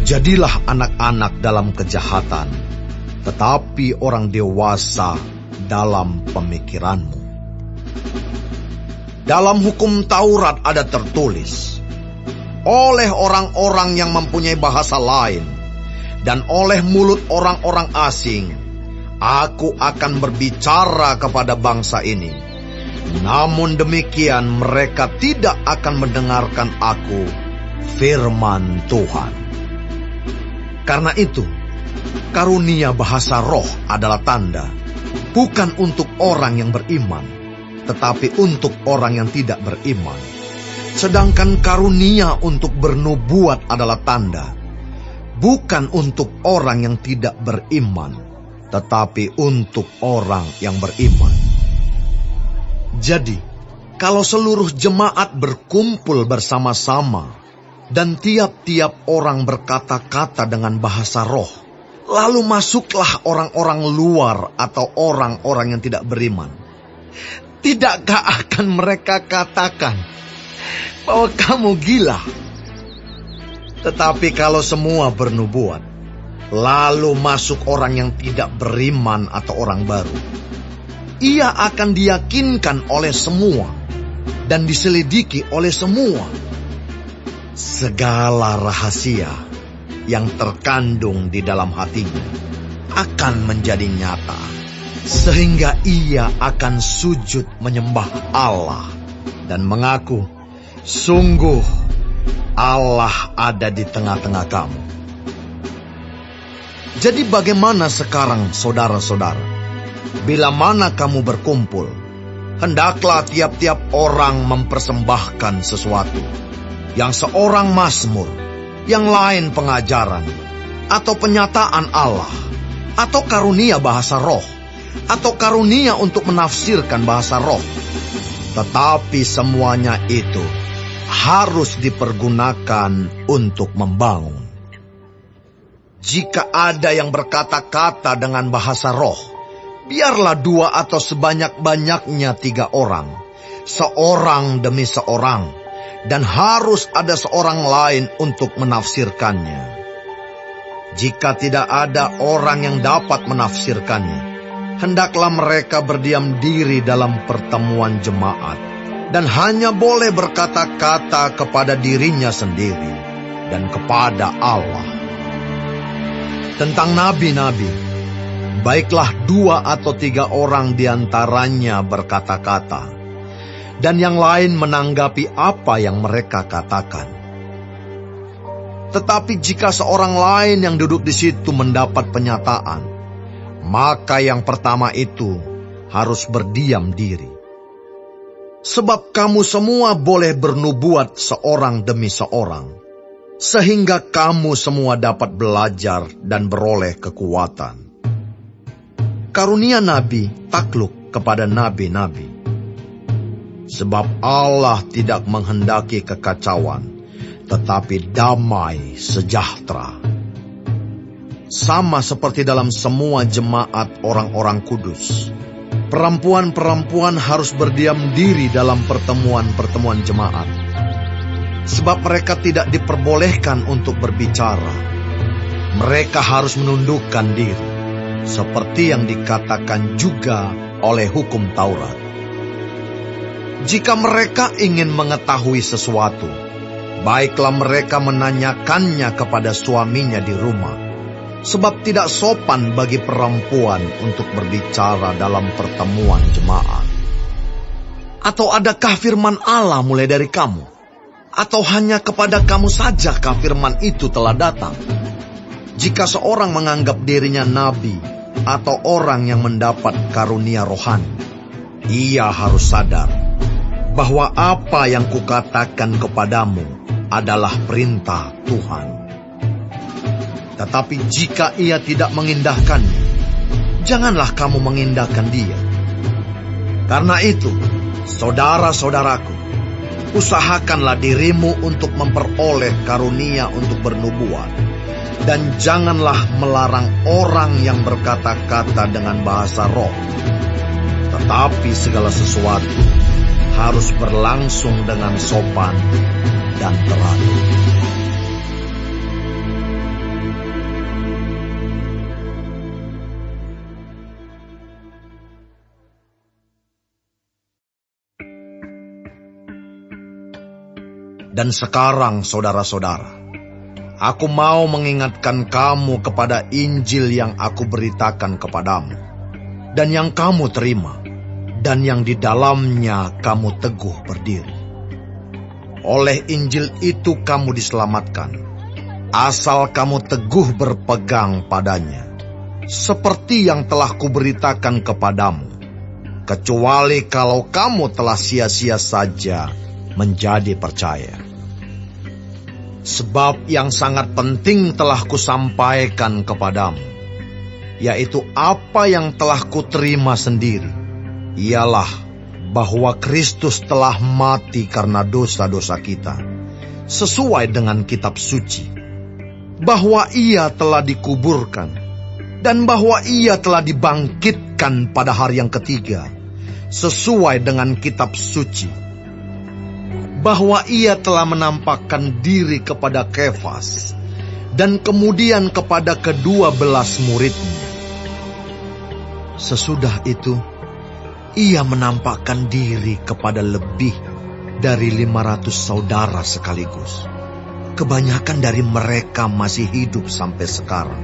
Jadilah anak-anak dalam kejahatan, tetapi orang dewasa dalam pemikiranmu. Dalam hukum Taurat ada tertulis, oleh orang-orang yang mempunyai bahasa lain dan oleh mulut orang-orang asing, aku akan berbicara kepada bangsa ini. Namun demikian mereka tidak akan mendengarkan aku, firman Tuhan. Karena itu, karunia bahasa roh adalah tanda, bukan untuk orang yang beriman, tetapi untuk orang yang tidak beriman. Sedangkan karunia untuk bernubuat adalah tanda, bukan untuk orang yang tidak beriman, tetapi untuk orang yang beriman. Jadi, kalau seluruh jemaat berkumpul bersama-sama, dan tiap-tiap orang berkata-kata dengan bahasa roh, Lalu masuklah orang-orang luar atau orang-orang yang tidak beriman. Tidakkah akan mereka katakan bahwa kamu gila? Tetapi kalau semua bernubuat, lalu masuk orang yang tidak beriman atau orang baru, ia akan diyakinkan oleh semua dan diselidiki oleh semua. Segala rahasia yang terkandung di dalam hatinya akan menjadi nyata, sehingga ia akan sujud menyembah Allah dan mengaku, sungguh Allah ada di tengah-tengah kamu. Jadi bagaimana sekarang saudara-saudara? Bila mana kamu berkumpul, hendaklah tiap-tiap orang mempersembahkan sesuatu. Yang seorang mazmur, yang lain pengajaran, atau penyataan Allah, atau karunia bahasa roh, atau karunia untuk menafsirkan bahasa roh. Tetapi semuanya itu harus dipergunakan untuk membangun. Jika ada yang berkata-kata dengan bahasa roh, biarlah 2 atau sebanyak-banyaknya 3 orang, seorang demi seorang, dan harus ada seorang lain untuk menafsirkannya. Jika tidak ada orang yang dapat menafsirkannya, hendaklah mereka berdiam diri dalam pertemuan jemaat, dan hanya boleh berkata-kata kepada dirinya sendiri dan kepada Allah. Tentang nabi-nabi, baiklah 2 atau 3 orang diantaranya berkata-kata, dan yang lain menanggapi apa yang mereka katakan. Tetapi jika seorang lain yang duduk di situ mendapat penyataan, maka yang pertama itu harus berdiam diri. Sebab kamu semua boleh bernubuat seorang demi seorang, sehingga kamu semua dapat belajar dan beroleh kekuatan. Karunia nabi takluk kepada nabi-nabi. Sebab Allah tidak menghendaki kekacauan, tetapi damai sejahtera. Sama seperti dalam semua jemaat orang-orang kudus, perempuan-perempuan harus berdiam diri dalam pertemuan-pertemuan jemaat. Sebab mereka tidak diperbolehkan untuk berbicara. Mereka harus menundukkan diri, seperti yang dikatakan juga oleh hukum Taurat. Jika mereka ingin mengetahui sesuatu, baiklah mereka menanyakannya kepada suaminya di rumah, sebab tidak sopan bagi perempuan untuk berbicara dalam pertemuan jemaat. Atau adakah firman Allah mulai dari kamu? Atau hanya kepada kamu sajakah firman itu telah datang? Jika seorang menganggap dirinya nabi atau orang yang mendapat karunia rohani, ia harus sadar bahwa apa yang kukatakan kepadamu adalah perintah Tuhan. Tetapi jika ia tidak mengindahkannya, janganlah kamu mengindahkan dia. Karena itu, saudara-saudaraku, usahakanlah dirimu untuk memperoleh karunia untuk bernubuat, dan janganlah melarang orang yang berkata-kata dengan bahasa roh. Tetapi segala sesuatu harus berlangsung dengan sopan dan teratur. Dan sekarang, saudara-saudara, aku mau mengingatkan kamu kepada Injil yang aku beritakan kepadamu, dan yang kamu terima, dan yang di dalamnya kamu teguh berdiri. Oleh Injil itu kamu diselamatkan, asal kamu teguh berpegang padanya, seperti yang telah kuberitakan kepadamu, kecuali kalau kamu telah sia-sia saja menjadi percaya. Sebab yang sangat penting telah kusampaikan kepadamu, yaitu apa yang telah kuterima sendiri, ialah bahwa Kristus telah mati karena dosa-dosa kita, sesuai dengan kitab suci, bahwa ia telah dikuburkan, dan bahwa ia telah dibangkitkan pada hari yang ketiga, sesuai dengan kitab suci. Bahwa ia telah menampakkan diri kepada Kefas, dan kemudian kepada ke-12 muridnya. Sesudah itu, ia menampakkan diri kepada lebih dari 500 saudara sekaligus. Kebanyakan dari mereka masih hidup sampai sekarang,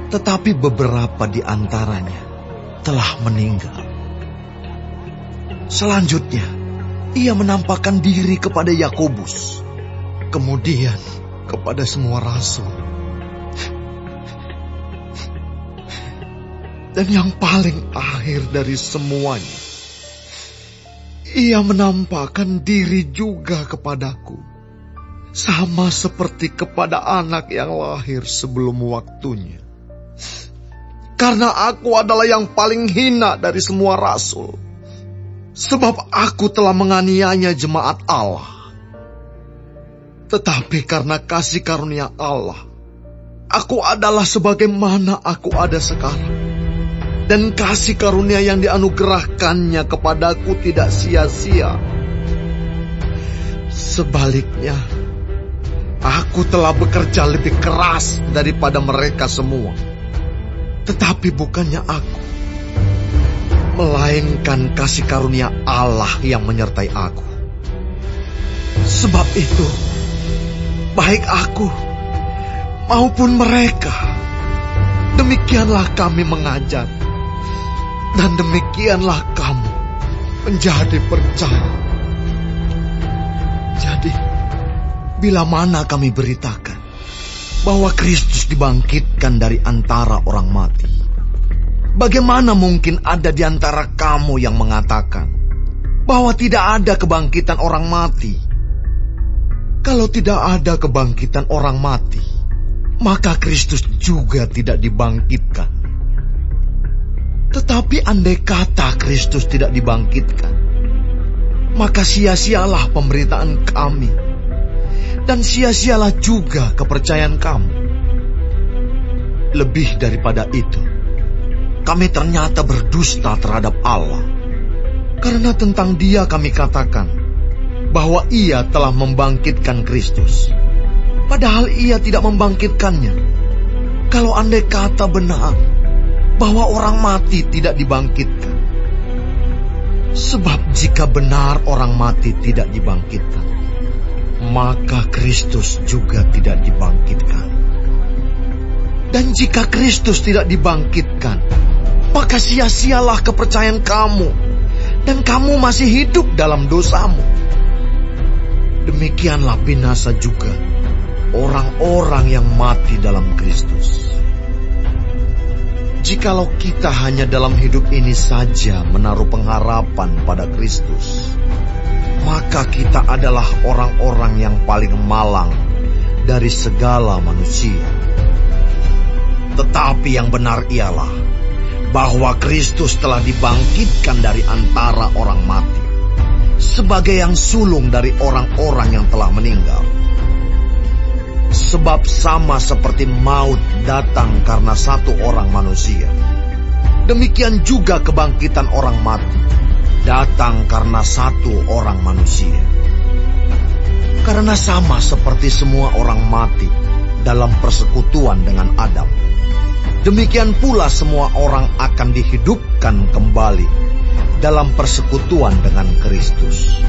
tetapi beberapa di antaranya telah meninggal. Selanjutnya, ia menampakkan diri kepada Yakobus, kemudian kepada semua rasul. Dan yang paling akhir dari semuanya, ia menampakkan diri juga kepadaku, sama seperti kepada anak yang lahir sebelum waktunya. Karena aku adalah yang paling hina dari semua rasul, sebab aku telah menganiaya jemaat Allah. Tetapi karena kasih karunia Allah, aku adalah sebagaimana aku ada sekarang. Dan kasih karunia yang dianugerahkannya kepadaku tidak sia-sia. Sebaliknya, aku telah bekerja lebih keras daripada mereka semua. Tetapi bukannya aku, melainkan kasih karunia Allah yang menyertai aku. Sebab itu, baik aku maupun mereka, demikianlah kami mengajar. Dan demikianlah kamu menjadi percaya. Jadi, bila mana kami beritakan bahwa Kristus dibangkitkan dari antara orang mati, bagaimana mungkin ada di antara kamu yang mengatakan bahwa tidak ada kebangkitan orang mati? Kalau tidak ada kebangkitan orang mati, maka Kristus juga tidak dibangkitkan. Tetapi andai kata Kristus tidak dibangkitkan, maka sia-sialah pemberitaan kami, dan sia-sialah juga kepercayaan kamu. Lebih daripada itu, kami ternyata berdusta terhadap Allah, karena tentang Dia kami katakan bahwa Ia telah membangkitkan Kristus, padahal Ia tidak membangkitkannya. Kalau andai kata benar bahwa orang mati tidak dibangkitkan. Sebab jika benar orang mati tidak dibangkitkan, maka Kristus juga tidak dibangkitkan. Dan jika Kristus tidak dibangkitkan, maka sia-sialah kepercayaan kamu, dan kamu masih hidup dalam dosamu. Demikianlah binasa juga orang-orang yang mati dalam Kristus. Jikalau kita hanya dalam hidup ini saja menaruh pengharapan pada Kristus, maka kita adalah orang-orang yang paling malang dari segala manusia. Tetapi yang benar ialah bahwa Kristus telah dibangkitkan dari antara orang mati, sebagai yang sulung dari orang-orang yang telah meninggal. Sebab sama seperti maut datang karena satu orang manusia, demikian juga kebangkitan orang mati datang karena satu orang manusia. Karena sama seperti semua orang mati dalam persekutuan dengan Adam, demikian pula semua orang akan dihidupkan kembali dalam persekutuan dengan Kristus.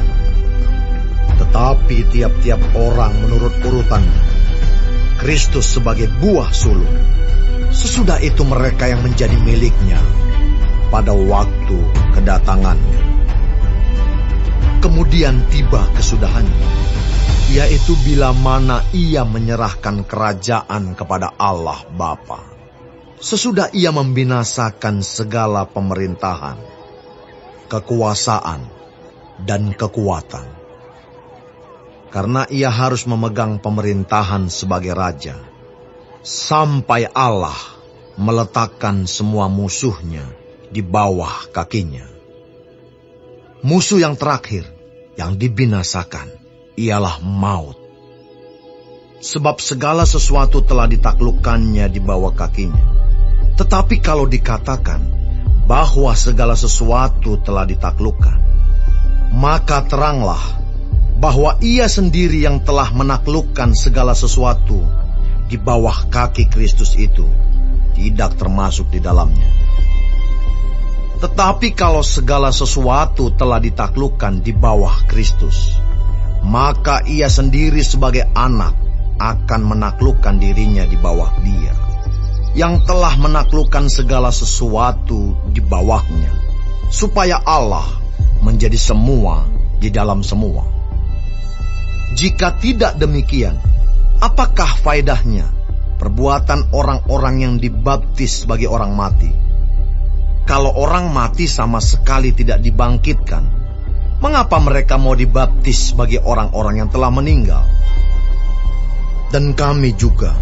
Tetapi tiap-tiap orang menurut urutannya, Kristus sebagai buah sulung, sesudah itu mereka yang menjadi miliknya pada waktu kedatangannya. Kemudian tiba kesudahannya, yaitu bila mana ia menyerahkan kerajaan kepada Allah Bapa, sesudah ia membinasakan segala pemerintahan, kekuasaan, dan kekuatan. Karena ia harus memegang pemerintahan sebagai raja, sampai Allah meletakkan semua musuhnya di bawah kakinya. Musuh yang terakhir yang dibinasakan ialah maut. Sebab segala sesuatu telah ditaklukkannya di bawah kakinya. Tetapi kalau dikatakan bahwa segala sesuatu telah ditaklukkan, maka teranglah bahwa Ia sendiri yang telah menaklukkan segala sesuatu di bawah kaki Kristus itu tidak termasuk di dalamnya. Tetapi kalau segala sesuatu telah ditaklukkan di bawah Kristus, maka Ia sendiri sebagai anak akan menaklukkan dirinya di bawah Dia, yang telah menaklukkan segala sesuatu di bawahnya, supaya Allah menjadi semua di dalam semua. Jika tidak demikian, apakah faedahnya perbuatan orang-orang yang dibaptis sebagai orang mati? Kalau orang mati sama sekali tidak dibangkitkan, mengapa mereka mau dibaptis sebagai orang-orang yang telah meninggal? Dan kami juga,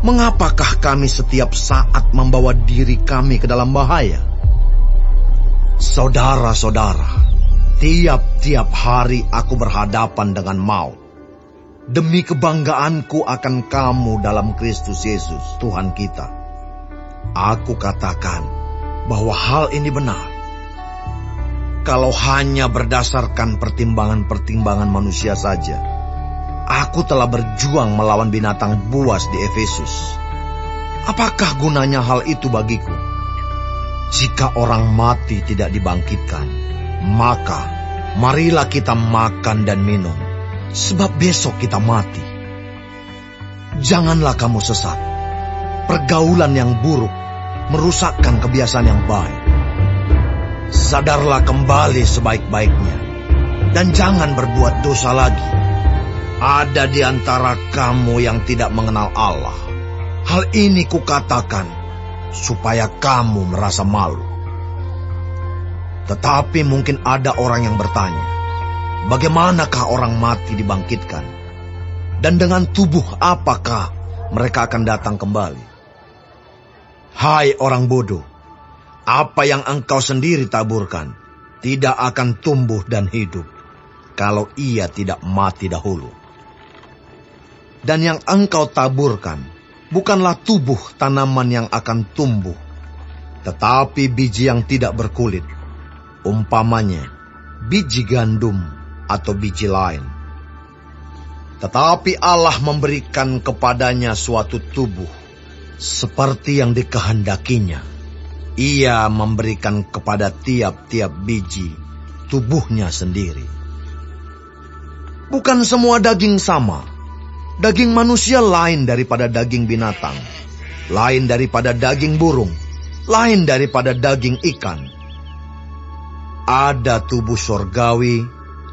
mengapakah kami setiap saat membawa diri kami ke dalam bahaya? Saudara-saudara, tiap-tiap hari aku berhadapan dengan maut, demi kebanggaanku akan kamu dalam Kristus Yesus, Tuhan kita. Aku katakan bahwa hal ini benar. Kalau hanya berdasarkan pertimbangan-pertimbangan manusia saja, aku telah berjuang melawan binatang buas di Efesus. Apakah gunanya hal itu bagiku? Jika orang mati tidak dibangkitkan, maka marilah kita makan dan minum, sebab besok kita mati. Janganlah kamu sesat. Pergaulan yang buruk merusakkan kebiasaan yang baik. Sadarlah kembali sebaik-baiknya, dan jangan berbuat dosa lagi. Ada di antara kamu yang tidak mengenal Allah. Hal ini kukatakan supaya kamu merasa malu. Tetapi mungkin ada orang yang bertanya, bagaimanakah orang mati dibangkitkan? Dan dengan tubuh apakah mereka akan datang kembali? Hai orang bodoh, apa yang engkau sendiri taburkan tidak akan tumbuh dan hidup kalau ia tidak mati dahulu. Dan yang engkau taburkan bukanlah tubuh tanaman yang akan tumbuh, tetapi biji yang tidak berkulit, umpamanya biji gandum atau biji lain. Tetapi Allah memberikan kepadanya suatu tubuh seperti yang dikehendakinya. Ia memberikan kepada tiap-tiap biji tubuhnya sendiri. Bukan semua daging sama. Daging manusia lain daripada daging binatang, lain daripada daging burung, lain daripada daging ikan. Ada tubuh sorgawi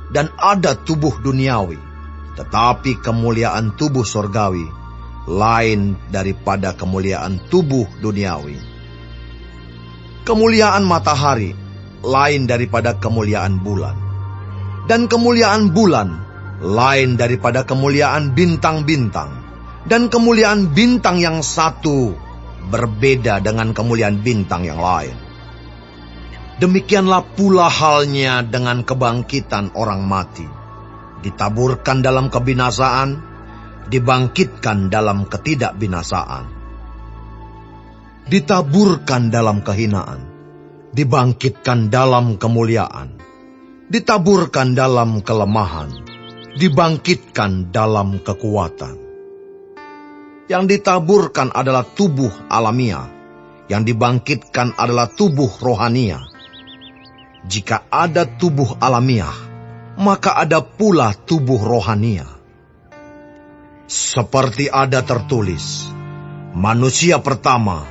dan ada tubuh duniawi, tetapi kemuliaan tubuh sorgawi lain daripada kemuliaan tubuh duniawi. Kemuliaan matahari lain daripada kemuliaan bulan, dan kemuliaan bulan lain daripada kemuliaan bintang-bintang, dan kemuliaan bintang yang satu berbeda dengan kemuliaan bintang yang lain. Demikianlah pula halnya dengan kebangkitan orang mati. Ditaburkan dalam kebinasaan, dibangkitkan dalam ketidakbinasaan. Ditaburkan dalam kehinaan, dibangkitkan dalam kemuliaan. Ditaburkan dalam kelemahan, dibangkitkan dalam kekuatan. Yang ditaburkan adalah tubuh alamiah, yang dibangkitkan adalah tubuh rohania. Jika ada tubuh alamiah, maka ada pula tubuh rohania. Seperti ada tertulis, manusia pertama,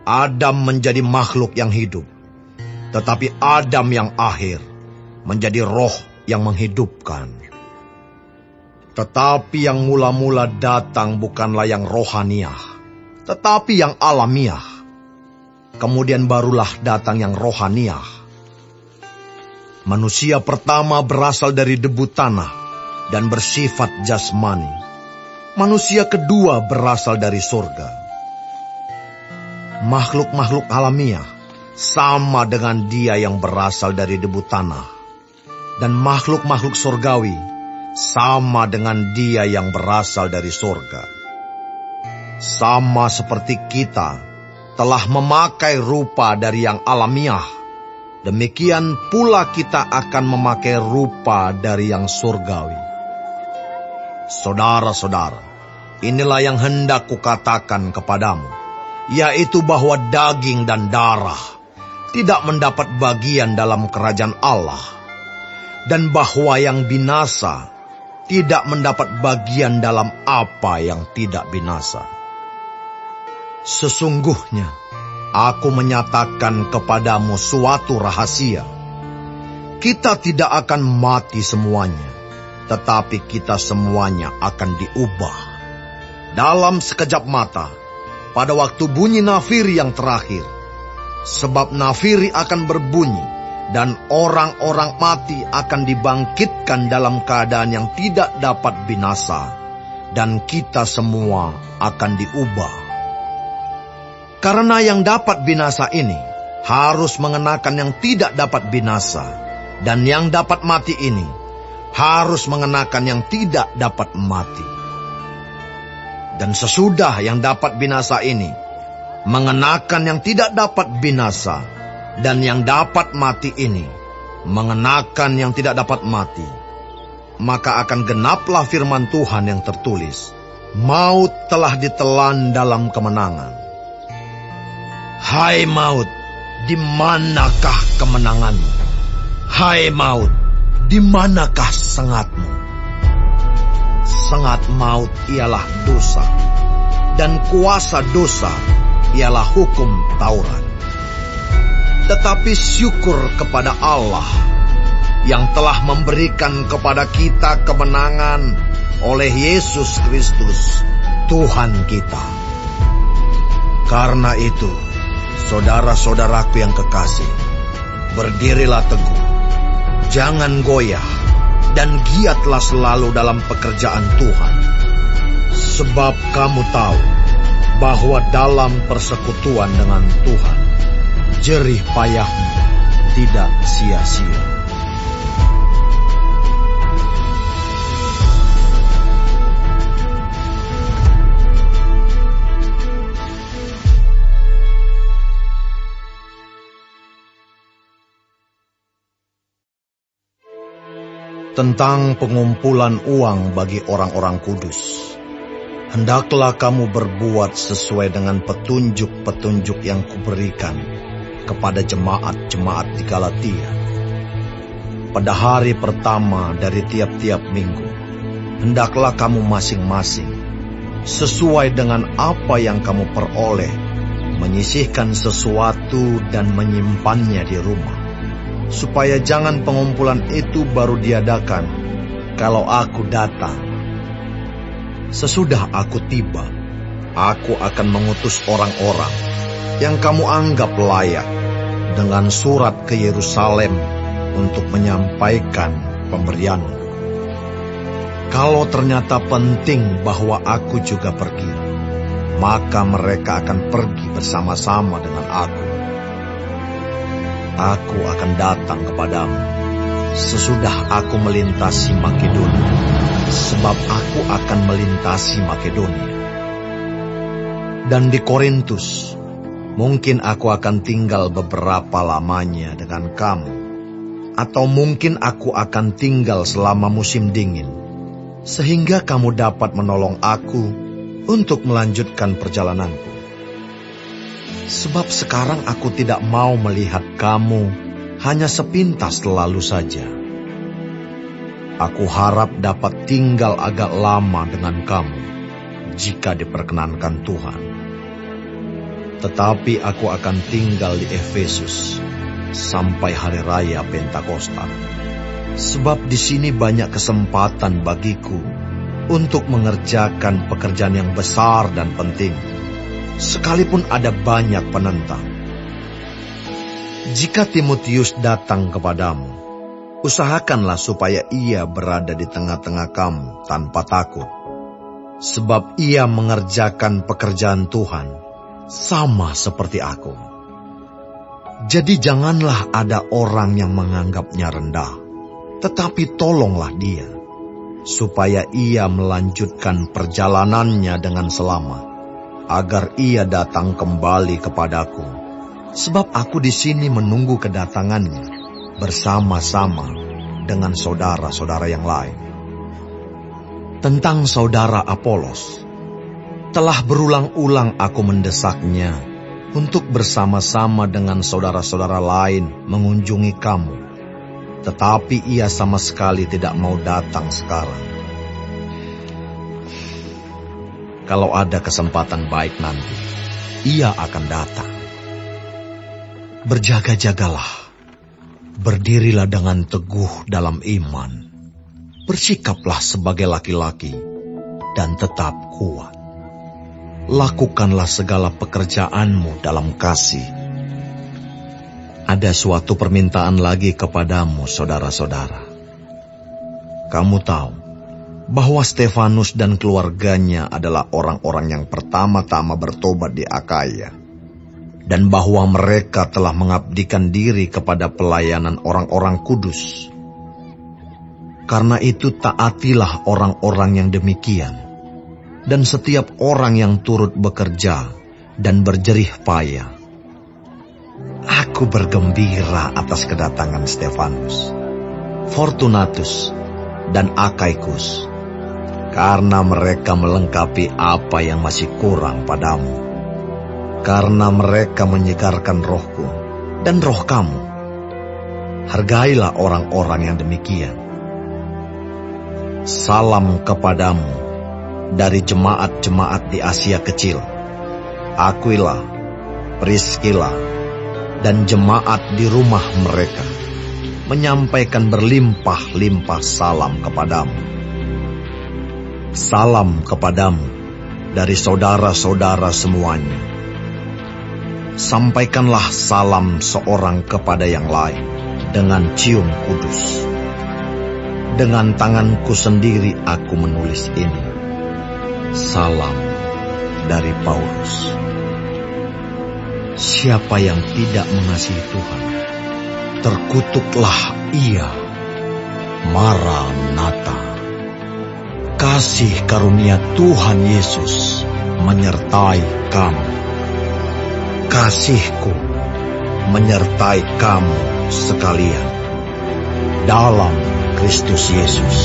Adam menjadi makhluk yang hidup, tetapi Adam yang akhir menjadi roh yang menghidupkan. Tetapi yang mula-mula datang bukanlah yang rohaniah, tetapi yang alamiah. Kemudian barulah datang yang rohaniah. Manusia pertama berasal dari debu tanah dan bersifat jasmani. Manusia kedua berasal dari surga. Makhluk-makhluk alamiah sama dengan dia yang berasal dari debu tanah. Dan makhluk-makhluk surgawi sama dengan dia yang berasal dari surga. Sama seperti kita, telah memakai rupa dari yang alamiah, demikian pula kita akan memakai rupa dari yang surgawi. Saudara-saudara, inilah yang hendak kukatakan kepadamu, yaitu bahwa daging dan darah tidak mendapat bagian dalam kerajaan Allah, dan bahwa yang binasa tidak mendapat bagian dalam apa yang tidak binasa. Sesungguhnya, aku menyatakan kepadamu suatu rahasia. Kita tidak akan mati semuanya, tetapi kita semuanya akan diubah. Dalam sekejap mata, pada waktu bunyi nafiri yang terakhir. Sebab nafiri akan berbunyi, dan orang-orang mati akan dibangkitkan dalam keadaan yang tidak dapat binasa, dan kita semua akan diubah. Karena yang dapat binasa ini harus mengenakan yang tidak dapat binasa, dan yang dapat mati ini harus mengenakan yang tidak dapat mati. Dan sesudah yang dapat binasa ini mengenakan yang tidak dapat binasa, dan yang dapat mati ini mengenakan yang tidak dapat mati, maka akan genaplah firman Tuhan yang tertulis, maut telah ditelan dalam kemenangan. Hai maut, di manakah kemenanganmu? Hai maut, di manakah sengatmu? Sengat maut ialah dosa, dan kuasa dosa ialah hukum Taurat. Tetapi syukur kepada Allah yang telah memberikan kepada kita kemenangan oleh Yesus Kristus, Tuhan kita. Karena itu, saudara-saudaraku yang kekasih, berdirilah teguh, jangan goyah, dan giatlah selalu dalam pekerjaan Tuhan. Sebab kamu tahu bahwa dalam persekutuan dengan Tuhan, jerih payahmu tidak sia-sia. Tentang pengumpulan uang bagi orang-orang kudus, hendaklah kamu berbuat sesuai dengan petunjuk-petunjuk yang kuberikan kepada jemaat-jemaat di Galatia. Pada hari pertama dari tiap-tiap minggu, hendaklah kamu masing-masing, sesuai dengan apa yang kamu peroleh, menyisihkan sesuatu dan menyimpannya di rumah, supaya jangan pengumpulan itu baru diadakan kalau aku datang. Sesudah aku tiba, aku akan mengutus orang-orang yang kamu anggap layak dengan surat ke Yerusalem untuk menyampaikan pemberianmu. Kalau ternyata penting bahwa aku juga pergi, maka mereka akan pergi bersama-sama dengan aku. Aku akan datang kepadamu sesudah aku melintasi Makedonia, sebab aku akan melintasi Makedonia. Dan di Korintus, mungkin aku akan tinggal beberapa lamanya dengan kamu, atau mungkin aku akan tinggal selama musim dingin, sehingga kamu dapat menolong aku untuk melanjutkan perjalananku. Sebab sekarang aku tidak mau melihat kamu hanya sepintas lalu saja. Aku harap dapat tinggal agak lama dengan kamu, jika diperkenankan Tuhan. Tetapi aku akan tinggal di Efesus sampai hari raya Pentakosta. Sebab di sini banyak kesempatan bagiku untuk mengerjakan pekerjaan yang besar dan penting, sekalipun ada banyak penentang. Jika Timotius datang kepadamu, usahakanlah supaya ia berada di tengah-tengah kamu tanpa takut, sebab ia mengerjakan pekerjaan Tuhan sama seperti aku. Jadi janganlah ada orang yang menganggapnya rendah, tetapi tolonglah dia, supaya ia melanjutkan perjalanannya dengan selamat, agar ia datang kembali kepadaku, sebab aku di sini menunggu kedatangannya bersama-sama dengan saudara-saudara yang lain. Tentang saudara Apolos, telah berulang-ulang aku mendesaknya untuk bersama-sama dengan saudara-saudara lain mengunjungi kamu, tetapi ia sama sekali tidak mau datang sekarang. Kalau ada kesempatan baik nanti, ia akan datang. Berjaga-jagalah, berdirilah dengan teguh dalam iman, bersikaplah sebagai laki-laki, dan tetap kuat. Lakukanlah segala pekerjaanmu dalam kasih. Ada suatu permintaan lagi kepadamu, saudara-saudara. Kamu tahu bahwa Stefanus dan keluarganya adalah orang-orang yang pertama-tama bertobat di Akaya, dan bahwa mereka telah mengabdikan diri kepada pelayanan orang-orang kudus. Karena itu taatilah orang-orang yang demikian, dan setiap orang yang turut bekerja dan berjerih payah. Aku bergembira atas kedatangan Stefanus, Fortunatus, dan Akaikus, karena mereka melengkapi apa yang masih kurang padamu. Karena mereka menyegarkan rohku dan roh kamu. Hargailah orang-orang yang demikian. Salam kepadamu dari jemaat-jemaat di Asia Kecil, Aquila, Priscilla, dan jemaat di rumah mereka menyampaikan berlimpah-limpah salam kepadamu. Salam kepadamu dari saudara-saudara semuanya. Sampaikanlah salam seorang kepada yang lain dengan cium kudus. Dengan tanganku sendiri aku menulis ini. Salam dari Paulus. Siapa yang tidak mengasihi Tuhan, terkutuklah ia. Maranatha. Kasih karunia Tuhan Yesus menyertai kamu. Kasihku menyertai kamu sekalian dalam Kristus Yesus.